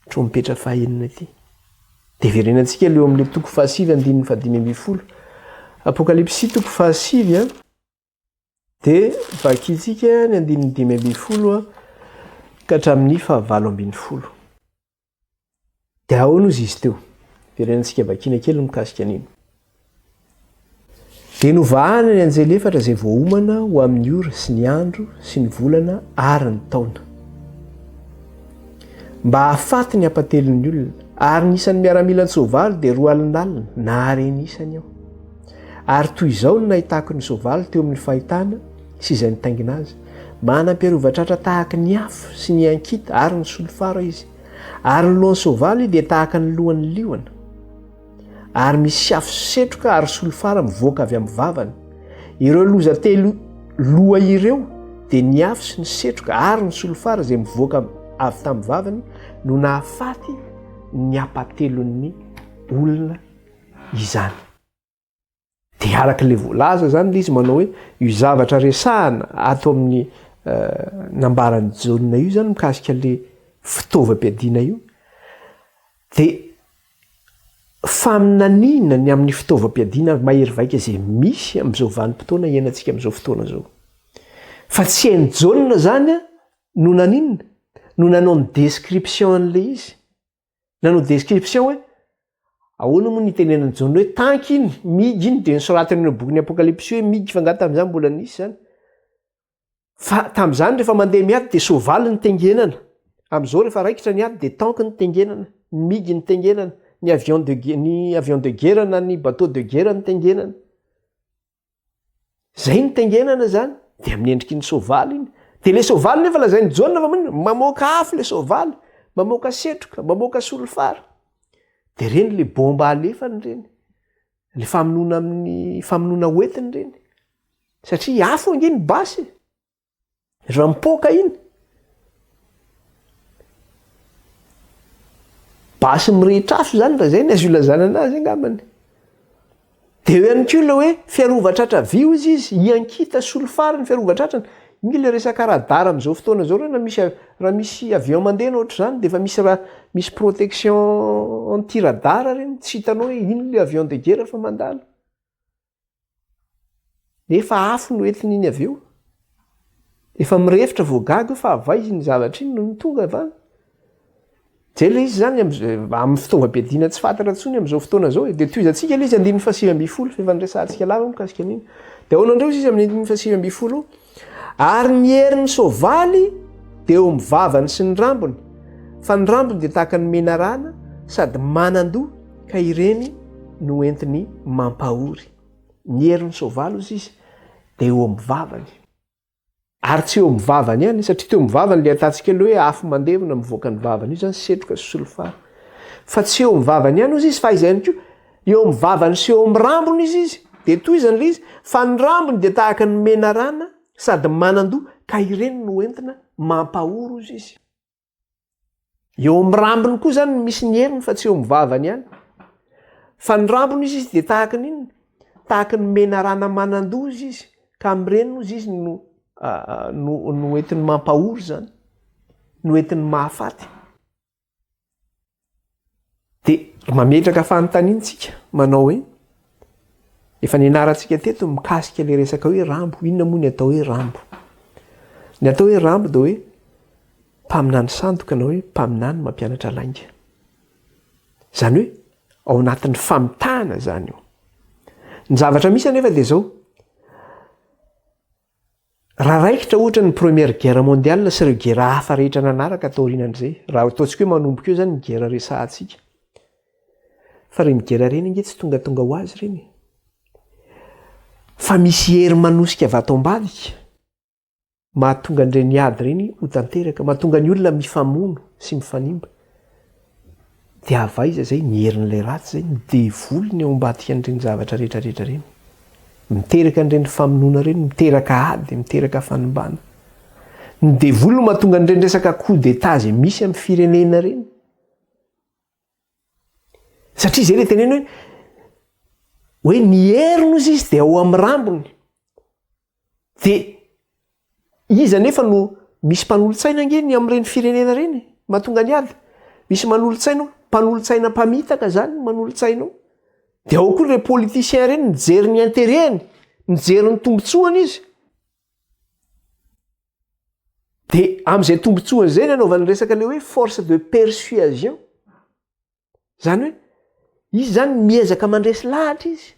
trompetra fahenina ty de verenantsika leo amin'le toko fahasivy andininy fadimy amby folo apokalipsy toko fahasivy de vakitsika ny andininy dimy amby folo ka hatramin'ny fahavalo ambin'ny folo de ahoana ozy izy teo verenantsika vakina kely mikasika an'iny de novahana ny anjely efatra zay voaomana ho amin'ny ora sy ny andro sy ny volana ary ny taona mba hahafaty ny apatelon'ny olona ary nisan'ny miaramila ny soavaly de roa alinalina na hareny isany aho ary toy izao no nahitako ny soavaly teo amin'ny fahitana sy izay nitaingina azy manam-piarovatratra tahaka ny afo sy ny ankita ary ny solofara izy ary ny lohan'ny soavaly dia tahaka ny lohan'ny liona ary misy afo setroka ary solofara mivoaka avy amin'ny vavany ireo loza telo loha ireo dia ny afo sy ny setroka ary ny solofara izay mivoaka avy tamin'ny vavany no nahafaty ny apatelon'ny olona izany de arak'le voalaza zany le izy manao hoe io zavatra resahana ato amin'ny nambarany jauna io zany mikasika le fitaovam-piadiana io de faminanina ny amin'ny fitaovam-piadiana mahery vaika zay misy am'izao vanim-potoana iainantsika am'izao fotoana zao fa tsy hainy jauna zany no naninona no nanao ny description an'le izy nanao description hoe ahoana moa nitenenany jauna hoe tanky iny migy iny de nysoratany ny boky ny apokalipsy hoe migy fanga tam'izany mbola nisy zany fa tam'izany rehefa mandeha miady de soavaly ny tengenana am'izao rehefa raikitra ny ady de tanky ny tengenana ny migy ny tengenana ny avion de guerre na ny bateau de guerre ny tengenana zay ny tengenana zany de amin'ny endriky ny soavaly iny de le soavaly nefa lazay ny jauna fa mamoaka afo le soavaly mamoaka setroka mamoaka solofara de reny le bomba alefany reny le famonona amin'ny famonona hoetiny reny satria afo angeny basy raha mipoaka iny basy mirehitra afo zany raha zay ny azo ilazana anazy angambany de eo ihany koa la hoe fiarovatratra vy izy iankita solofara ny fiarovatratrany mila resaka radara am'izao fotoana zao raha misy avion mandeha na ohatra zany de efa misy protection anti-radara reny tsy hitanao hoe ino le avion de guerre fa mandalo nefa afo no entiny iny aveo efa mirefitra voagago fa avaizy ny zavatra iny no tonga avany zay le izy zany amin'ny fitaovam-piadiana tsy fantatra tsony am'izao fotoana zao de toizantsika le izy andiny fahasivy amby folo fa efa nyresantsika lava mikasika an'iny de ahoana andreo izy amin'ny andiny fahasivy amby folo ary ny herin'ny soavaly de eo mivavany sy ny rambony fa ny rambony de tahaka ny menarana sady manandoha ka ireny no entiny mampahory ny herin'ny soavaly ozy izy de eo mivavany ary tsy eo mivavany ihany satria teo mivavany le atantsika le hoe afo mandevona mivoaka ny vavany io zany setroka sy solofara fa tsy eo mivavany ihany ozy izy fa izay ihany koa eo mivavany sy eo mirambony izy de toy izany le izy fa ny rambony de tahaka ny menarana sady manandoha ka ireny no entina mampahoro izy izy eo mirambony koa zany misy ny heriny fa tsy eo mivavany ihany fa ny rambony izy de tahaka n'inona tahaka ny menarana manandoha izy ka am'ireny ozy izy no entiny mampahoro zany no entiny mahafaty dia mametraka fanontaniantsika manao hoe efa nianarantsika teto mikasika le resaka hoe rambo. Inona moa ny atao hoe rambo? Ny atao hoe rambo dia hoe mpaminany sandoka na hoe mpaminany mampianatra lainga. Zany hoe ao anatin'ny famitahana zany io. Ny zavatra misy anefa dia zao, raha raikitra ohatra ny première guerre mondiale sy ireo gera hafa rehetra nanaraka atao aorianan'izay, raha ataontsika hoe manomboka eo zany ny gera resahantsika. Fa reny gera reny nge tsy tonga ho azy reny. Fa misy hery manosika avy ato ambadika mahatonga an'ireny ady reny ho tanteraka, mahatonga ny olona mifamono sy mifanimba. Dia avaiza zay ny herin'ilay ratsy zay midevolony ao ambadika an'ireny zavatra rehetrarehetra reny. Miteraka an'ireny famonoana reny, miteraka ady, miteraka fanimbana. Ny devoly no mahatonga an'ireny resaka coup d'état zay misy amin'ny firenena reny. Satria zay le tenena hoe ny hery nozy izy dia ao amin'ny rambony. Dia izy anefa no misy mpanolotsaina angeny amin'ireny firenena reny mahatonga ny ady. Misy manolotsaina, mpanolotsaina mpamitaka zany manolotsainao. Dia ao koa ireo politicien reny mijery ny intérêtny, mijery ny tombotsoany izy. Dia amin'izay tombotsoany izay ny anaovany resaka le hoe force de persuasion. Zany hoe izy zany miezaka mandresy lahatra izy.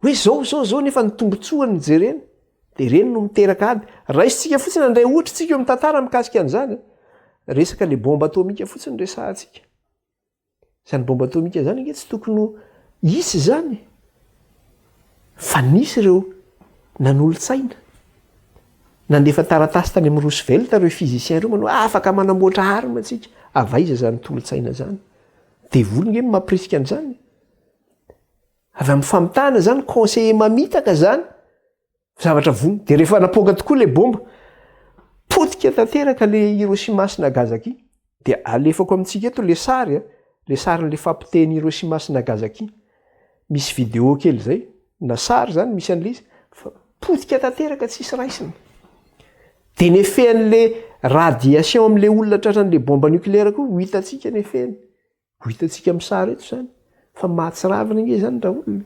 Hoe zao nefa ny tombotsoany jereny. Dia reny no miteraka ady. Raisitsika fotsiny andray ohatra tsika eo amin'ny tantara mikasika an'izany. Resaka le bomba atomika fotsiny resahantsika. Zany bomba atomika zany nge tsy tokony isy zany. Fa nisy ireo nanolo-tsaina. Nandefa taratasy tany amin'ny Roosevelt ireo physicien ireo manao afaka manamboatra arma antsika. Avaiza zany tolo-tsaina zany? Devoly nge mampirisika an'izany. Avy amin'ny famitahana zany conseiller mamitaka zany. Zavatra vony. Dia rehefa napoaka tokoa le bomba, potika tanteraka le Hiroshima sy Nagasaki. Dia alefako amintsika eto le sary, le sarin'le fampiteny Hiroshima sy Nagasaki. Misy vidéo kely zay, na sary zany misy an'le izy, fa potika tanteraka tsisy raisiny. Dia ny efen'le radiation amin'le olona tratran'le bomba nucléaire koa ho hitantsika ny efeny. Ho hitantsika amin'ny sary eto zany. Fa mahatsiravina nge zany raha olona.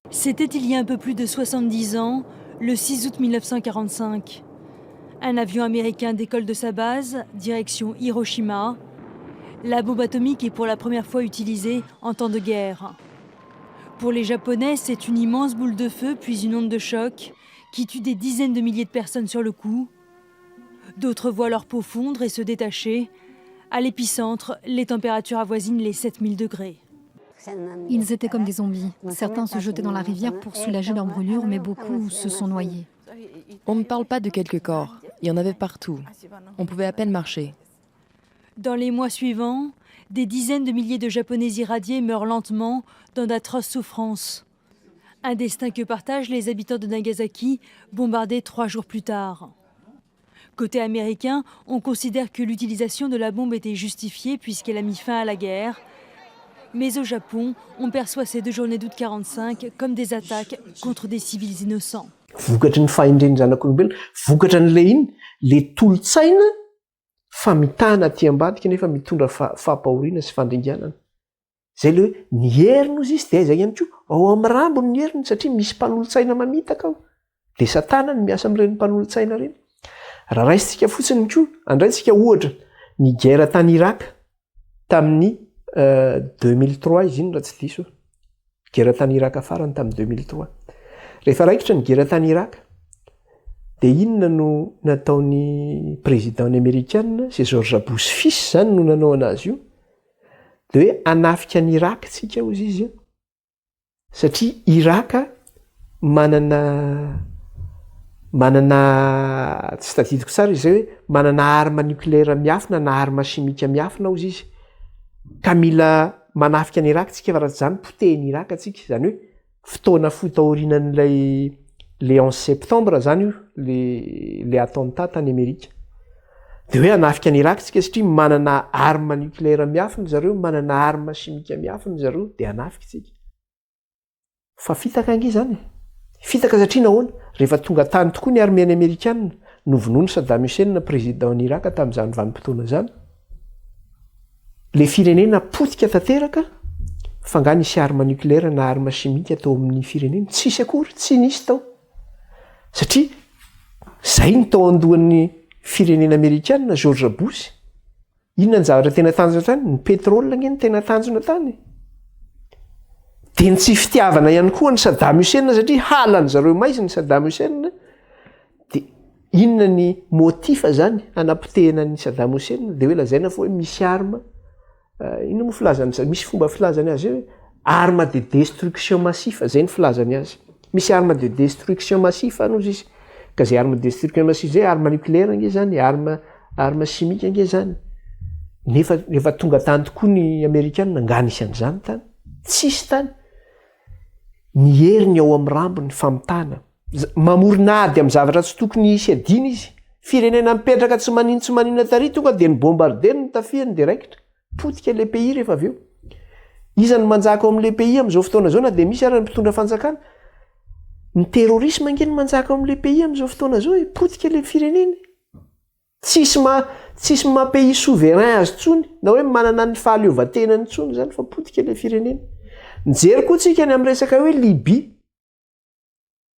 C'était il y a un peu plus de 70 ans, le 6 août 1945. Un avion américain décolle de sa base, direction Hiroshima. La bombe atomique est pour la première fois utilisée en temps de guerre. Pour les Japonais, c'est une immense boule de feu puis une onde de choc qui tue des dizaines de milliers de personnes sur le coup. D'autres voient leur peau fondre et se détacher. À l'épicentre, les températures avoisinent les 7000 degrés. Ils étaient comme des zombies. Certains se jetaient dans la rivière pour soulager leurs brûlures, mais beaucoup se sont noyés. On ne parle pas de quelques corps. Il y en avait partout. On pouvait à peine marcher. Dans les mois suivants, des dizaines de milliers de Japonais irradiés meurent lentement dans d'atroces souffrances. Un destin que partagent les habitants de Nagasaki, bombardés 3 jours plus tard. Côté américain, on considère que l'utilisation de la bombe était justifiée puisqu'elle a mis fin à la guerre. Mais au Japon, on perçoit ces 2 journées d'août 45 comme des attaques contre des civils innocents. Vokatry ny fahendren'ny zanak'olombelona, vokatra n'le iny, le tolotsaina fa mitana aty ambadika nefa mitondra fampahoriana sy fandringanana. Zay le ny heriny ozy izy dia zay ihany koa ao amin'ny rambony ny heriny satria misy mpanolotsaina mamitaka ao. Dia Satana no miasa amin'ireny mpanolotsaina ireny. Raha raisitsika fotsiny koa, andraintsika ohatra ny guerre tany Irak tamin'ny 2003 izy iny raha tsy diso. Guerre tany Irak farany tamin'ny 2003. Rehefa raikitra ny guerre tany Irak, dia inona no nataon'ny président américain, c'est George Bush fils zany no nanao anazy io, dia hoe hanafika ny Irak tsika ozy izy. Satria Irak manana tsy tadidiko tsara izy hoe manana arma nucléaire miafina na arma chimique miafina ozy izy. Ka mila manafika ny Irak tsika fa raha zany potehiny Irak atsika. Zany hoe fotoana fotahorinan'ilay le 11 septembre zany io, le attentat tany Amerika. Dia hoe hanafika ny Irak tsika satria manana arma nucléaire miafina zareo, manana arma chimique miafina zareo, dia hanafika tsika. Fa fitaka ange zany. Fitaka satria nahoana? Rehefa tonga tany tokoa ny armény américaine, novonoiny Saddam Hussein président ny Irak tamin'izany vanim-potoana zany. le firenena potika tanteraka fa nga nisy arma nucléaire na arma chimique tao amin'ny firenena tsisy akory tsy nisy tao satria zay ny tao andohan'ny firenena amerikana George Bush inona ny zavatra tena tanjona tany ny pétrole ngeny tena tanjona tany de ny tsy fitiavana ihany koa ny Saddam Hussein satria halany zareo maizy ny Saddam Hussein de inona ny motifa zany anapotehana ny Saddam Hussein de hoe lazaina fa hoe misy arma inona moa filazany misy fomba filazany azy hoe arme de destruction massive zay ny filazany azy misy arme de destruction massive anozy izy ka zay arme de destruction massive zay arme nucléaire nge zany arme chimique nge zany nefa tonga tany tokoa ny amerikana ngany isy an'izany tany tsisy tany ny heriny ao amin'ny rambony famitana mamorina ady amin'ny zavatra tsy tokony isy adiny izy firenena mipetraka tsy manina tary tonga de ny bombarder ny tafiany direct potika le pays rehefa avy eo iza ny manjaka ao amin'le pays am'izao fotoana zao na de misy ary ny mpitondra fanjakana ny terrorisme nge ny manjaka ao amin'le pays am'izao fotoana zao potika le firenena tsisy ma pays souverain azy tsony na hoe manana ny fahaleovatenany tsony zany fa potika le firenena mijery koa tsika ny amin'ny resaka hoe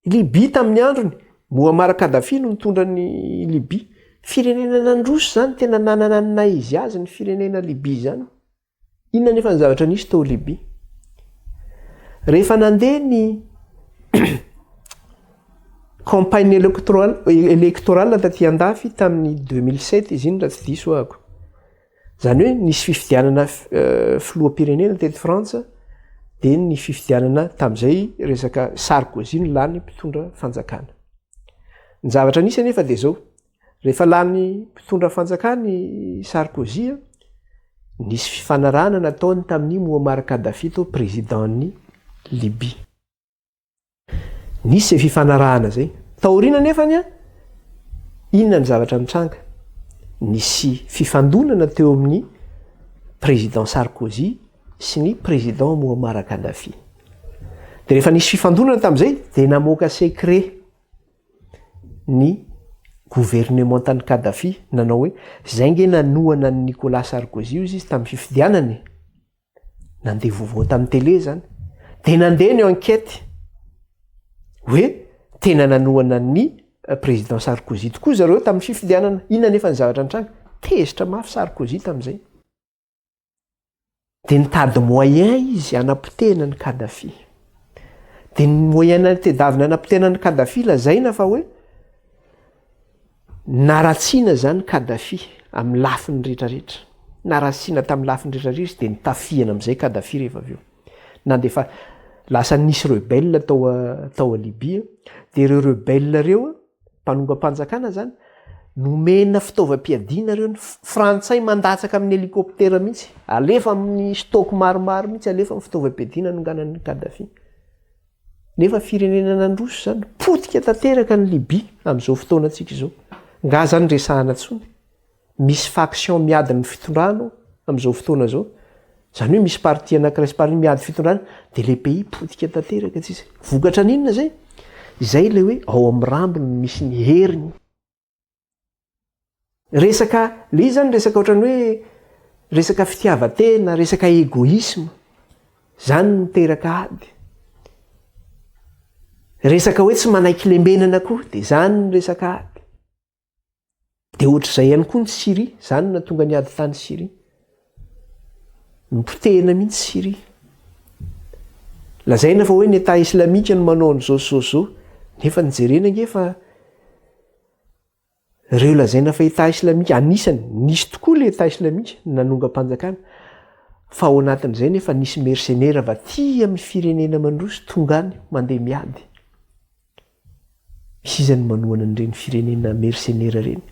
Libye tamin'ny androny Muammar Kadhafi no mitondra ny Libye firenena nandroso zany tena nanana ny naizy azy ny firenena Libye zany inona nefa ny zavatra nisy tao Libye rehefa nandeha ny campagne électorale taty andafy tamin'ny 2007 izy iny raha tsy diso ahako zany hoe nisy fifidianana filoham-pirenena teto Frantsa de ny fifidianana tam'izay resaka Sarkozy ny lany mpitondra fanjakana ny zavatra nisy anefa de zao rehefa lany mpitondra fanjakany Sarkozy nisy fifanarahana nataony tamin'ny Muammar Kadhafi tao présidentny Libye nisy zay fifanarahana zay taorina nefany inona ny zavatra mitranga nisy fifandonana teo amin'ny président Sarkozy sy ny président Muammar Kadhafi de rehefa nisy fifandonana tam'izay de namoaka secret ny gouvernement tany Kadhafi nanao hoe zay nge nanoana ny Nicolas Sarkozy izy tamin'ny fifidianany nandeha vaovao tamin'ny télé zany de nandeha ny enquête hoe tena nanoana ny président Sarkozy tokoa zareo tamin'ny fifidianana inona nefa ny zavatra nitranga tezitra mafy Sarkozy tamin'izay de nitady moyen izy anapotehana ny Kadhafi de ny moyen tedavina anapotehana ny Kadhafi lazaina fa hoe naratsiana zany Kadhafi amin'ny lafiny rehetrarehetra naratsiana tamin'ny lafiny rehetrarehetra de nitafiana amin'izay Kadhafi rehefa avy eo na de fa lasa nisy rebelle tao a Libye de ireo rebelle reo mpanonga-panjakana zany nomena fitaovam-piadiana reo ny frantsay mandatsaka amin'ny hélicoptère mihitsy alefa amin'ny stock maromaro mihitsy alefa amin'ny fitaovam-piadiana nonganan'ny Kadhafi nefa firenena nandroso zany potika tanteraka ny Libye amin'izao fotoana atsika izao nga zany resahana tsony misy faction miady ny fitondrano amin'izao fotoana zao zany hoe misy parti anankiray sy parti miady fitondrana de le pays potika tanteraka tsisy vokatra n'inona zay le hoe ao amin'ny rambony misy ny heriny resaka le izy zany resaka ohatrany hoe resaka fitiavatena resaka égoïsme zany miteraka ady resaka hoe tsy manaiky lembenana koa de zany ny resaka ady de ohatr'izay ihany koa ny Syrie zany natonga ny ady tany Syrie nipotehana mihitsy Syrie lazaina fa hoe ny État islamika no manao an'izao nefa nijerena nge fa reo lazaina fa État islamika anisany nisy tokoa le État islamika nanonga-panjakana fa ao anatin'izay nefa nisy mercenaire va ty amin'ny firenena mandroso tongany mandeha miady misy izany manohana an'ireny firenena mercenaire reny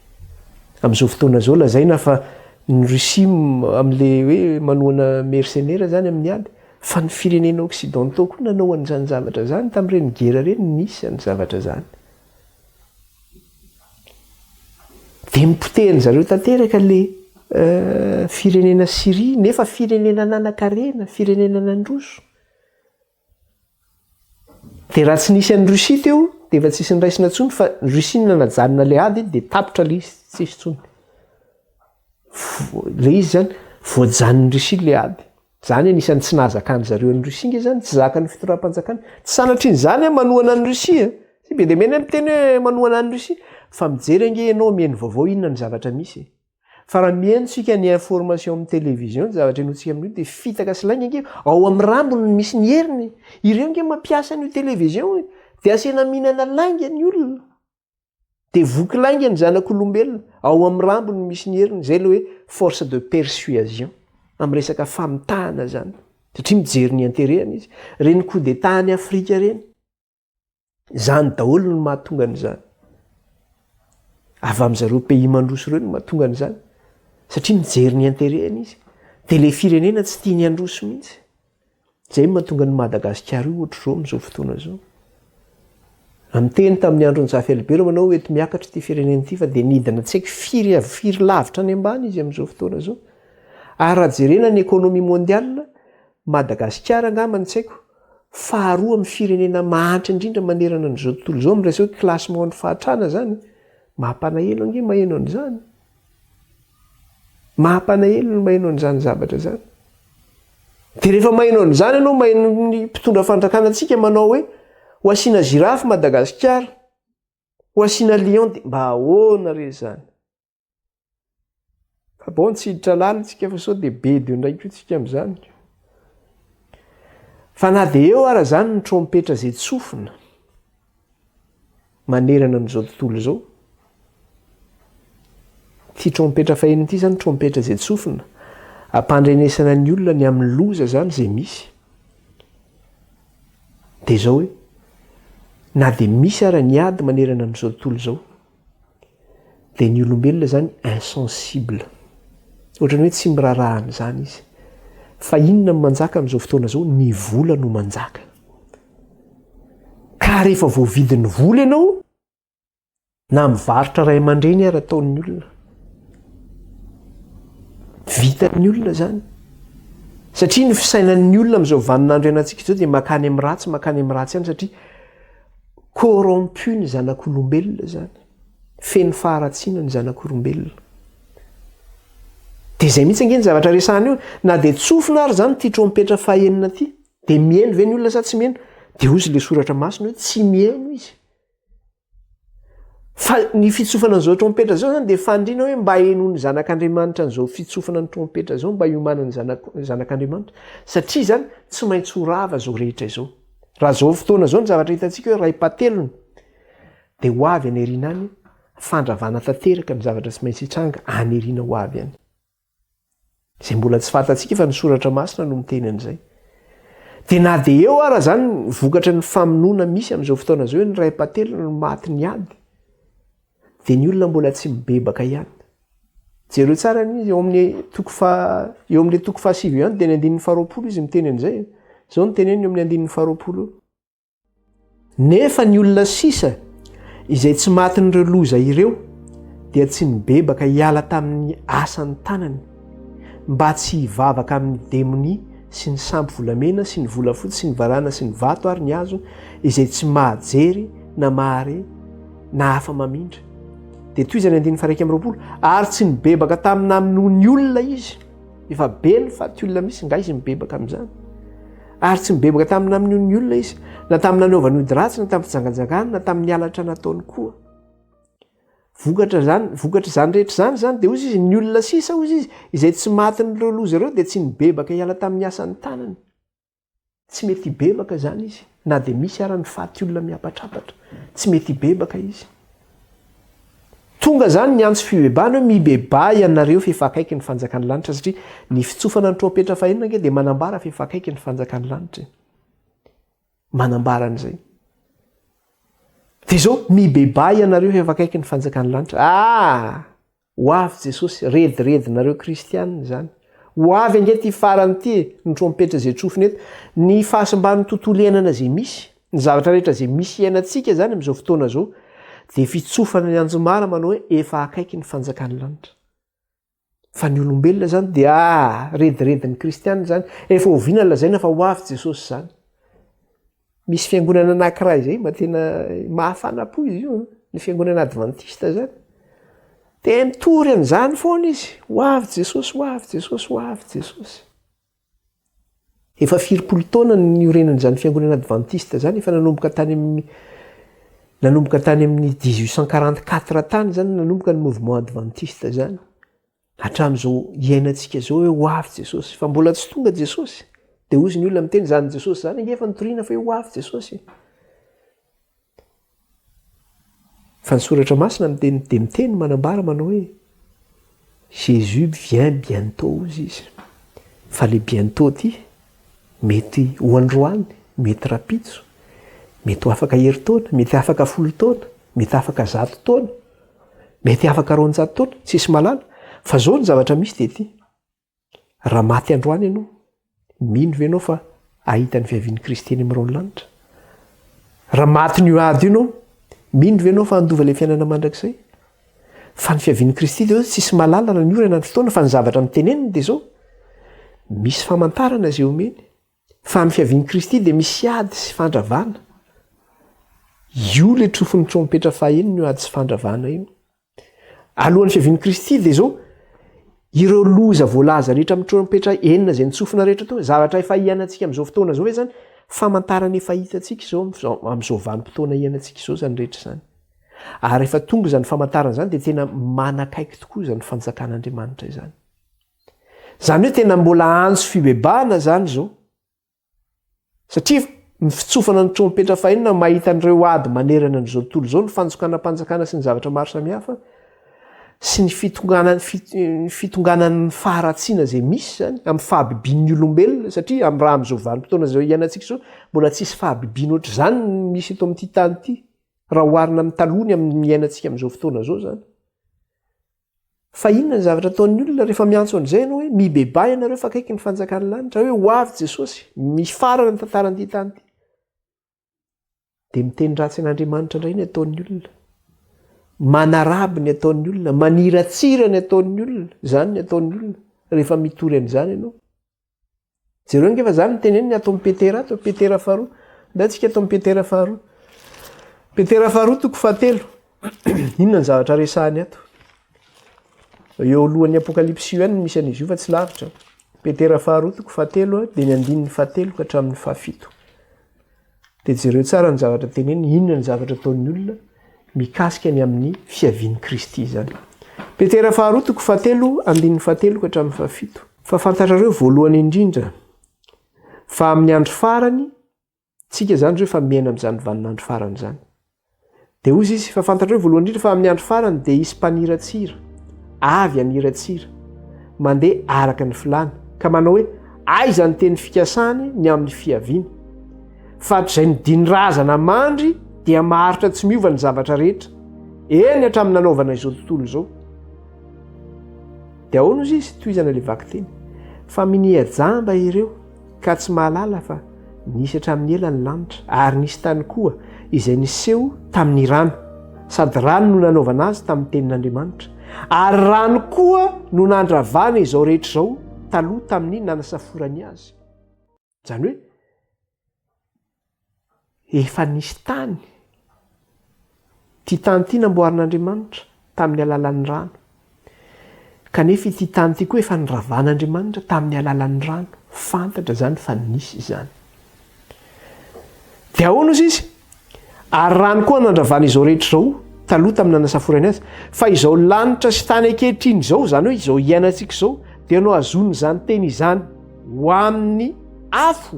amin'izao fotoana zao lazaina fa ny Russie amin'le hoe manohana mercenaire zany amin'ny ady fa ny firenena occidentaux koa nanao an'izany zavatra zany tamin'ireny guerre reny nisy any zavatra zany de mipotehany zareo tanteraka le firenena Syrie nefa firenena nanan-karena firenena nandroso de raha tsy nisy an'ny Russie teo de efa tsisy niraisina tsony fa ny Russie nanajanona le ady de tapitra le izy tsisy tsony le izy zany voajanony Rosia le ady. Zany anisan'ny tsy nahazakany zareo ny Rosia nge zany, tsy zakany fitoram-panjakana. Tsy sanatriny zany manoana ny Rosia. Sy be de mena miteny hoe manoana ny Rosia. Fa mijery ange ianao mihaino vaovao inona ny zavatra misy. Fa raha mihaino tsika ny information amin'ny télévision, zavatra enotsika amin'io dia fitaka sy lainga ange ao amin'ny rambony misy ny heriny. Ireo nge mampiasa ny télévision dia asena mihinana lainga ny olona. Dia voky lainga ny zanak'olombelona ao amin'ny rambony misy ny heriny. Zay le hoe force de persuasion amin'ny resaka famitahana zany. Satria mijery ny anterehana izy. Reny coup d'état any Afrika reny. Zany daholo no mahatonga an'izany. Avy amin'izareo pays mandroso ireo no mahatonga an'izany. Satria mijery ny anterehana izy. Dia le firenena tsy tia ny androso mihitsy. Zay mahatonga ny Madagasikara io ohatr'izao amin'izao fotoana izao. Aminteny tamin'ny andron'ny Jafelbert manao hoe eto miakatra ity firenena ity fa dia nidina tsy haiko firy lavitra any ambany izy amin'izao fotoana izao. Ary raha jerena ny économie mondiale, Madagasikara angambany tsy haiko faharoa amin'ny firenena mahantra indrindra manerana an'izao tontolo izao amin'ny resaka classement ny fahatrana zany. Mahampalahelo ange maheno an'izany. Mahampalahelo no maheno an'izany zavatra zany. Dia rehefa maheno an'izany ianao maheno ny mpitondra fanjakana antsika manao hoe ho asiana girafy Madagasikara, ho asiana lion dia mba ahoana re zany. Fa bon tsiditra lalitsika fa sao dia be dio ndraiky tsika amin'izany. Fa na dia eo ara zany ny trompetra izay tsofina manerana an'izao tontolo izao. Ty trompetra fahiny ity zany trompetra izay tsofina ampandrenesana ny olona ny amin'ny loza zany izay misy. Dia zao hoe na dia misy ara ny ady manerana an'izao tontolo izao dia ny olombelona zany insensible. Ohatrany hoe tsy mirarahana zany izy. Fa inona no manjaka amin'izao fotoana izao? Ny vola no manjaka. Ka rehefa voavidy ny vola ianao na mivarotra ray aman-dreny ary ataon'ny olona. Vitan'ny olona zany. Satria ny fisainan'ny olona amin'izao vaninandro ianantsika izao dia makany amin'ny ratsy ihany satria corrompu ny zanak'olombelona zany. Feno faharatsiana ny zanak'olombelona. Dia izay mihitsy ange ny zavatra resahana io. Na dia tsofina ary zany ity trompetra fahaenina ity. Dia mihaino ve ny olona sa tsy mihaino? Dia ozy le soratra masina hoe tsy mihaino izy. Fa ny fitsofana an'izao trompetra zao zany dia fandriana hoe mba hainony zanak'Andriamanitra an'izao fitsofana ny trompetra zao mba hiomanany zanak'Andriamanitra. Satria zany tsy maintsy ho rava zao rehetra izao. Raha zao fotoana zao ny zavatra hitantsika hoe ray-patelony dia ho avy any ariana any fandravana tanteraka ny zavatra tsy maintsy hitranga any ariana ho avy any. Izay mbola tsy fantatsika fa ny soratra masina no miteny an'izay. Dia na dia eo ara zany vokatra ny famonoana misy amin'izao fotoana izao hoe ny ray-patelony no maty ny ady. Dia ny olona mbola tsy mibebaka ihany. Jereo tsara izy eo amin'ny toko fahasivy ihany dia ny 920 izy miteny an'izay. Izao no teneny eo amin'ny 920. Nefa ny olona sisa izay tsy matin'ireo loza ireo dia tsy nibebaka hiala tamin'ny asan'ny tanany mba tsy hivavaka amin'ny démonie sy ny sampy volamena sy ny volafotsy sy ny varana sy ny vato ary ny hazo izay tsy mahajery na mahare na hafa mamindra. Dia toy izany 120 ary tsy nibebaka tamina amin'ny olona izy. Efa be ny faty olona misy nga izy mibebaka amin'izany. Ary tsy mibebaka tamina amin'ny olona izy, na tamin'ny anaovany ody ratsy, na tamin'ny fijangajangaana, na tamin'ny alatra nataony koa. Vokatra zany rehetra zany dia ozy izy ny olona sisa ozy izy izay tsy matin'ireo loza ireo dia tsy nibebaka hiala tamin'ny asan'ny tanany. Tsy mety hibebaka zany izy. Na dia misy ara ny faty olona miapatrapatra, tsy mety hibebaka izy. Tonga zany ny antso fibebana hoe mibeba ianareo fefakaiky ny fanjakan'ny lanitra satria ny fitsofana ny trompetra fahenina ange dia manambara fefakaiky ny fanjakan'ny lanitra. Manambara an'izay. Dia izao mibeba ianareo fefakaiky ny fanjakan'ny lanitra. Ho avy Jesosy, rediredinareo kristianina zany. Ho avy ange ty farany ty ny trompetra izay tsofina eto. Ny fahasimban'ny tontolo iainana izay misy, ny zavatra rehetra izay misy iainantsika zany amin'izao fotoana izao. Dia fitsofana ny anjomara manao hoe efa akaiky ny fanjakan'ny lanitra. Fa ny olombelona zany dia rediredin'ny kristianina zany. Efa oviana lazaina fa ho avy Jesosy zany. Misy fiangonana anankiray izay mba tena mahafana-po izy io. Ny fiangonana adventista zany. dia mitory an'izany foana izy, ho avy Jesosy, ho avy Jesosy, ho avy Jesosy. Efa 40 taona ny orenan'izany fiangonana adventiste zany, efa nanomboka tany amin'ny 1844 tany zany nanomboka ny mouvement adventiste zany. Hatramin'izao iainantsika zao hoe ho avy Jesosy, fa mbola tsy tonga Jesosy. Dia ozy ny olona miteny zany Jesosy zany, efa nitoriana fa ho avy Jesosy. Fa ny soratra masina miteny dia miteny manambara manao hoe Jésus vient bientôt ozy izy. Fa le bientôt ty mety ho androany, mety rapitso, mety ho afaka herintaona, mety afaka 10 taona, mety afaka 100 taona, mety afaka 400 taona, tsisy malala. Fa zao ny zavatra misy dia ty. Raha maty androany ianao, mino ve ianao fa ahita ny fiavian'i Kristy eny amin'irony lanitra? Raha maty ny ady ianao, mino ve ianao fa handova ilay fiainana mandrakizay? Fa ny fiavian'i Kristy dia tsisy malala na ny orana ny fotoana, fa ny zavatra miteneniny dia zao. Misy famantarana izay omeny. Fa amin'ny fiavian'i Kristy dia misy ady sy fandravana. Io le trofon'ny trompetra fahaenina io ady sy fandravana io. Alohan'ny fiavian'i Kristy dia zao, ireo loza voalaza rehetra amin'ny trompetra enina izay nitsofina rehetra tao, zavatra efa hiainantsika amin'izao fotoana izao hoe zany, famantarana efa hitantsika izao amin'izao vanim-potoana hiainantsika izao zany rehetra zany. Ary efa tonga izany famantarana izany dia tena manakaiky tokoa izany fanjakan'Andriamanitra izany. Zany hoe tena mbola antso fibebahana zany izao. Satria ny fitsofana ny trompetra fahaenina mahita an'ireo ady manerana an'izao tontolo izao, ny fanjokana-panjakana sy ny zavatra maro samihafa, sy ny fitonganan'ny faharatsiana izay misy zany amin'ny fahabibian'ny olombelona, satria raha amin'izao vanim-potoana izao iainantsika izao mbola tsisy fahabibiana ohatr' izany misy eto amin'ity tany ity, raha oharina amin'ny talony amin'ny iainantsika amin'izao fotoana izao zany. Fa inona ny zavatra ataon'ny olona rehefa miantso an'izay ianao hoe mibebay ianareo fa akaiky ny fanjakan'ny lanitra, hoe ho avy Jesosy, mifarana ny tantaran'ity tany ity. Dia miteny ratsy an'Andriamanitra indray ny ataon'ny olona. Manaraby ny ataon'ny olona, maniratsira ny ataon'ny olona, zany ny ataon'ny olona rehefa mitory an'izany ianao. Jereo angefa zany ny teneny atao amin'ny Petera ato, Petera faharoa, ndantsika atao amin'ny Petera faharoa. Petera faharoa toko 7. Inona ny zavatra resahany ato? Eo alohan'ny Apokalipsy io misy an'izy io fa tsy lavitra. Petera faharoa toko 7 dia ny 7 ka hatramin'ny 7. Dia jereo tsara ny zavatra teneny, inona ny zavatra ataon'ny olona mikasika ny amin'ny fiavian'i Kristy zany. Petera faharoa toko 7 7 ka hatramin'ny 7. Fa fantatrareo voalohany indrindra fa amin'ny andro farany, tsika zany hoe fa miaina amin'izany vaninandro farany zany. Dia ozy izy fa fantatrareo voalohany indrindra fa amin'ny andro farany dia hisy mpaniratsira, avy anirantsira, mandeha araka ny filàna, ka manao hoe aiza ny teny fikasany ny amin'ny fiaviany. Fa hatrizay ny diny razana mandry dia maharitra tsy miova ny zavatra rehetra, eny hatramin'ny nanaovana izao tontolo izao. Dia ahoana ozy izy toizana ilay vaky teny? Fa miniajamba ireo ka tsy mahalala fa nisy hatramin'ny ela ny lanitra, ary nisy tany koa izay niseho tamin'ny rano, sady rano no nanaovana azy tamin'ny tenin'Andriamanitra. Ary rano koa no nandravana izao rehetra izao taloha tamin'ny nanasaforany azy. Zany hoe efa nisy tany, ty tany ity namboarin'Andriamanitra tamin'ny alalan'ny rano, kanefa ity tany ity koa efa niravan'Andriamanitra tamin'ny alalan'ny rano. Fantatra zany fa nisy izany. Dia ahoana ozy izy? Ary rano koa nandravana izao rehetra izao taloha tamin'ny nanasaforany azy. Fa izao lanitra sy tany ankehitriny izao, zany hoe izao iainantsika izao, dia no azony izany teny izany ho amin'ny afo,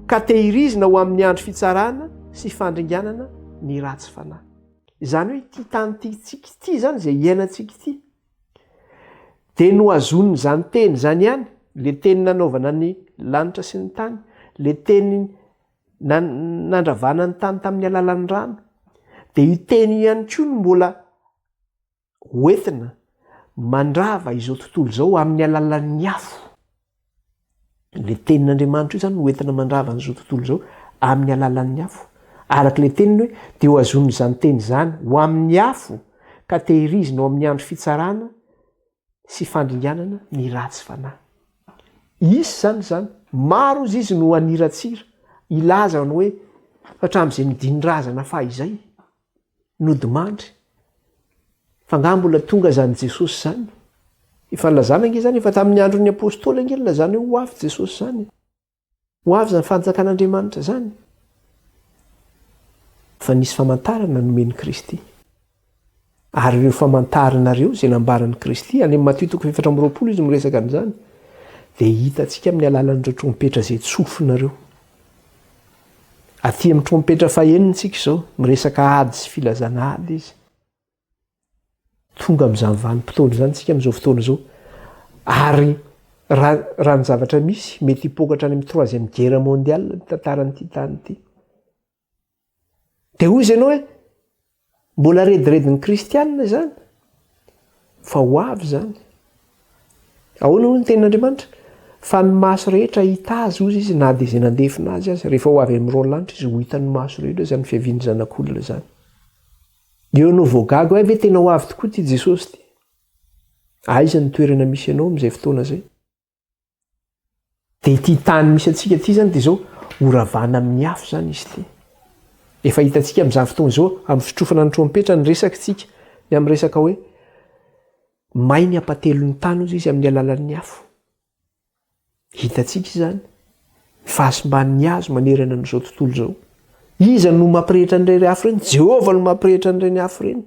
ka tehirizina ho amin'ny andro fitsarana sy fandringanana ny ratsy fanahy. Izany hoe ity tany tsika ity zany izay iainantsika ity, dia no azony izany teny zany ihany, le teny nanaovana ny lanitra sy ny tany, le teny nandravana ny tany tamin'ny alalan'ny rano. Dia io teny ihany koa no mbola hoentina mandrava izao tontolo izao amin'ny alalan'ny afo. Le tenin'Andriamanitra io zany no hoentina mandrava izao tontolo izao amin'ny alalan'ny afo. Araka le teniny hoe dia ho azony izany teny izany ho amin'ny afo, ka tehirizina ao amin'ny andro fitsarana sy fandringanana ny ratsy fanahy. Isy zany maro izy no anirantsira, ilaza no hoe hatramin'izay nidiny razana fa izay nodimandry. fa nga mbola tonga zany Jesosy zany. Efa nilazana nge zany efa tamin'ny andron'ny apôstôly nge nilazana ho avy Jesosy zany. Ho avy zany fanjakan'Andriamanitra zany. Fa nisy famantarana nomeny Kristy. Ary ireo famantaranareo izay nambaran'i Kristy any amin'ny Matthieu 4:20 izy miresaka an'izany. Dia hitantsika amin'ny alalan'ireo trompetra izay tsofinareo. Aty amin'ny trompetra fahenina izao miresaka ady sy filazana ady izy. Tonga amin'izany vanim-potoana izany tsika amin'izao fotoana izao. Ary raha ny zavatra misy mety hipokatra any amin'ny 3e guerre mondiale ny tantaran'ity tany ity. Dia hoy izy ianao hoe mbola rediredin'ny kristianina zany fa ho avy zany. Ahoana hoy ny tenin'Andriamanitra? Fa ny maso rehetra hita azy ozy izy na dia izay nandefina azy azy rehefa ho avy amin'ny roalanitra izy ho hitan'ny maso rehetra izany fiaviany zanak'olona zany. Eo no voagaga hoe ve tena ho avy tokoa ity Jesosy ity? Aiza ny toerana misy ianao amin'izay fotoana izay? Dia ity tany misy antsika ity zany dia izao horavana amin'ny afo zany izy ity. Efa hitantsika amin'izany fotoana izao amin'ny fitrofana ny trompetra ny resakitsika ny amin'ny resaka hoe may ny apatelon'ny tany ozy izy amin'ny alalan'ny afo. Hitantsika izany fahasimban'ny hazo manerana n'izao tontolo izao. Iza no mampirehitra an'ireny afo ireny? Jehovah no mampirehitra an'ireny afo ireny.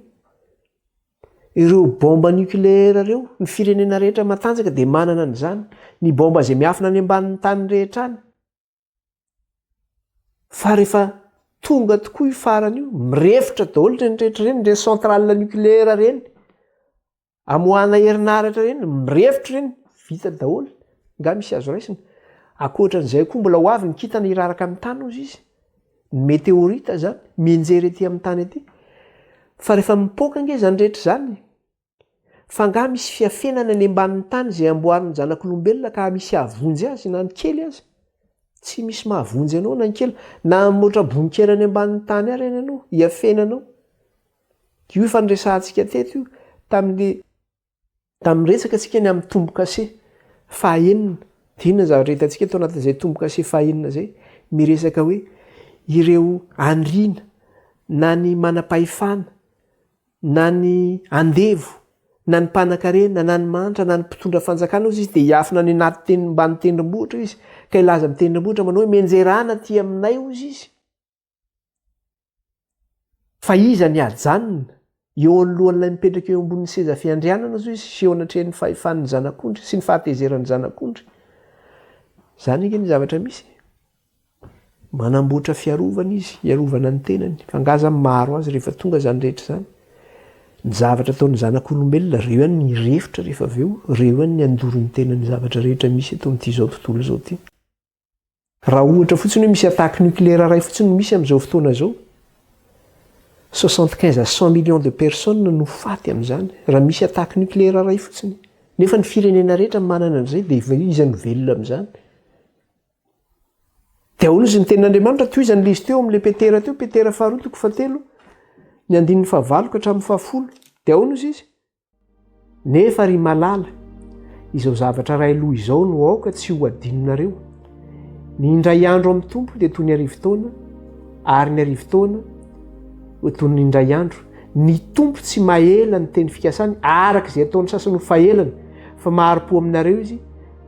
Ireo bomba nucléaire ireo ny firenena rehetra matanjaka dia manana an'izany. Ny bomba izay miafina any ambanin'ny tany rehetra any. Fa rehefa tonga tokoa io farany io mirefitra daholo ireny rehetra ireny, ireny centrale nucléaire ireny, amoahana herinaratra ireny mirefitra ireny, vita daholo. Nga misy azo raisina. Ankoatran'izay koa mbola ho avy ny kintana hiraraka amin'ny tany ozy izy. Ny météorite zany mienjery ety amin'ny tany ety. Fa rehefa mipoaka nge zany rehetra zany. Fa nga misy fiafenana any ambanin'ny tany izay amboarin'ny zanak'olombelona ka misy havonjy azy na ny kely azy. Tsy misy mahavonjy anao na ny kely na motra bonikera any ambanin'ny tany ary ianao hiafenanao. Io efa niresahantsika teto io tamin'ny resaka antsika ny amin'ny tombo-kase fahaenina. Inona zavatra hitantsika eto anatin'izay tombo-kase fahaenina izay miresaka hoe ireo andriana na ny manam-pahefana na ny andevo na ny mpanan-karena na ny manitra na ny mpitondra fanjakana ozy izy dia hiafina ny anaty teny mbany tendrombohitra izy ka ilaza amin'ny tendrombohitra manao hoe menjerana aty aminay ozy izy. Fa iza ny ajanona eo anoloan'ilay mipetraka eo ambonin'ny seza fiandrianana zao izy sy eo anatrehan'ny fahefan'ny zanak'ondry sy ny fahatezeran'ny zanak'ondry. Zany ige ny zavatra misy. Manamboatra fiarovana izy, hiarovana ny tenany. Fangaza maro azy rehefa tonga zany rehetra zany. Ny zavatra ataon'ny zanak'olombelona reo ihany ny refitra rehefa avy eo, reo ihany ny andoro ny tenany zavatra rehetra misy eto amin'ity zao tontolo izao ity. Raha ohatra fotsiny hoe misy ataka nucléaire iray fotsiny misy amin'izao fotoana izao, 75 à 100 millions de personnes no faty amin'izany raha misy ataka nucléaire iray fotsiny. Nefa ny firenena rehetra manana an'izay dia iza no velona amin'izany. Dia ahoana izy ny tenin'Andriamanitra toy izy nilay izy teo amin'ilay Petera teo, Petera 2:7, ny 9:9 ka hatramin'ny 10. Dia ahoana izy izy? Nefa ry malala, izao zavatra iray aloha izao no aoka tsy ho adininareo. Ny indray andro amin'ny tompo dia toy ny arivo-taona, ary ny arivo-taona toy ny indray andro. Ny tompo tsy mahela ny teny fikasany araka izay ataon'ny sasany ho fahelany, fa mahari-po aminareo izy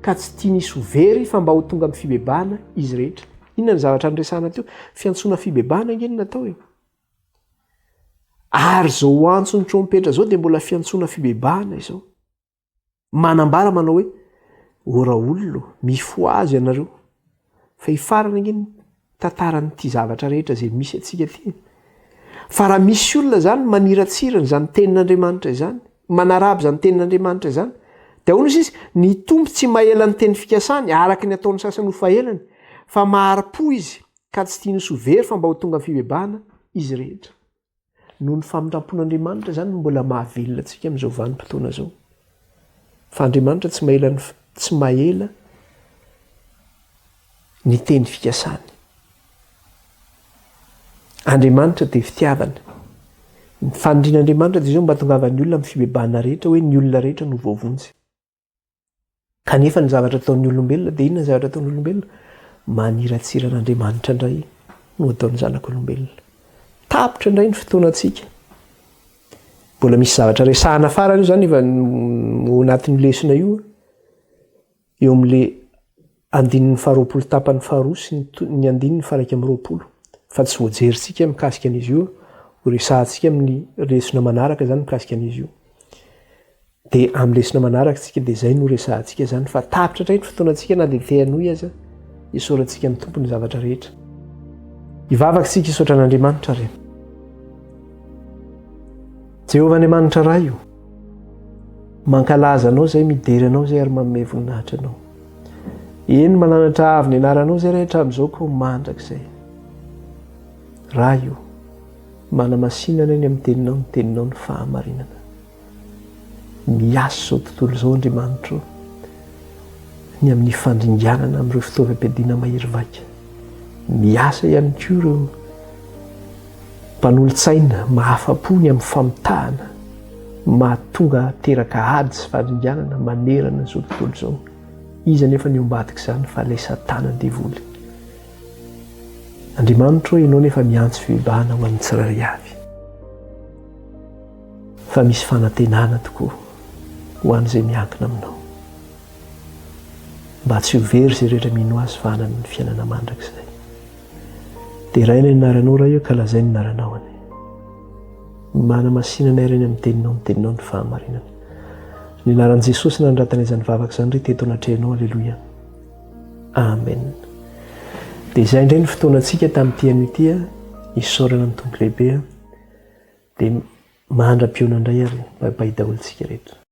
ka tsy tia nisy ho very fa mba ho tonga amin'ny fibebahana izy rehetra. Inona ny zavatra niresahana teo? Fiantsoana fibebahana nge ny natao e. Ary izao antsony trompetra izao dia mbola fiantsoana fibebahana izao. Manambara manao hoe ora olona mifo azy ianareo. Fa hifarana nge ny tantaran'ity zavatra rehetra izay misy atsika ity. Fa raha misy olona zany maniratsirana izany tenin'Andriamanitra izany, manarabo izany tenin'Andriamanitra izany, dia ahoana izy ny tompo tsy mahela ny teny fikasany araka ny ataon'ny sasany ho fahelany, fa mahari-po izy ka tsy tia nisy ho very fa mba ho tonga amin'ny fibebahana izy rehetra. Noho ny famindrampon'Andriamanitra zany mbola mahavelona antsika amin'izao vanim-potoana izao. Fa Andriamanitra tsy mahela ny teny fikasany. Andriamanitra dia fitiavana. Ny fanindrin'Andriamanitra dia izao mba tongavan'ny olona amin'ny fibebahana rehetra hoe ny olona rehetra no voavonjy. Kanefa ny zavatra ataon'ny olombelona dia inona ny zavatra ataon'ny olombelona? Maniratsiran'Andriamanitra indray no ataon'ny zanak'olombelona. Tapitra indray ny fotoanantsika. mbola misy zavatra resahana farany io zany efa anatin'ny lesona io eo amin'le andininy faharoapolo tapany faharoa sy ny andininy faraiky amin'ny roapolo fa tsy voajeritsika mikasika an'izy io ho resahantsika amin'ny lesona manaraka zany mikasika an'izy io dia amin'ny lesona manaraka tsika dia zay no resahantsika zany fa tapitra tray ny fotoanantsika na dia teanoy aza isaorantsika amin'ny tompony zavatra rehetra ivavaka tsika isaotra an'Andriamanitra re Jehovah Andriamanitra raha io mankalaza anao zay midery anao zay ary manome voninahitra anao eny mananatra avy ny anaranao zay rehetra amin'izao ko mandrakizay raha io manamasinana eny amin'ny teninao ny teninao ny fahamarinana miasa zao tontolo zao Andriamanitra ny amin'ny fandringanana amin'ireo fitaovam-piadiana mahery vaika miasa ihany koa ireo mpanolo-tsaina mahafa-po ny amin'ny famitahana mahatonga teraka ady sy fandringanana manerana zao tontolo zao izy anefa ny ombadika izany fa ilay satana devoly Andriamanitra ianao nefa miantso fibahana ho an'ny tsirairay avy fa misy fanantenana tokoa ho an'izay miankina aminao mba tsy ho very izay rehetra mino azy fa hanana ny fiainana mandrakizay dia raina ny anaranao raha io ka lazay ny anaranao any manamasinana ireny amin'ny teninao ny teninao ny fahamarinana ny anaran'i Jesosy nanondratana izany vavaka izany ry teto anatrehanao aleloia amen dia izay indray ny fotoanantsika tamin'ity an'ity isaorana ny tompo lehibe dia mandra-pionana indray ary baibai daholo tsika rehetra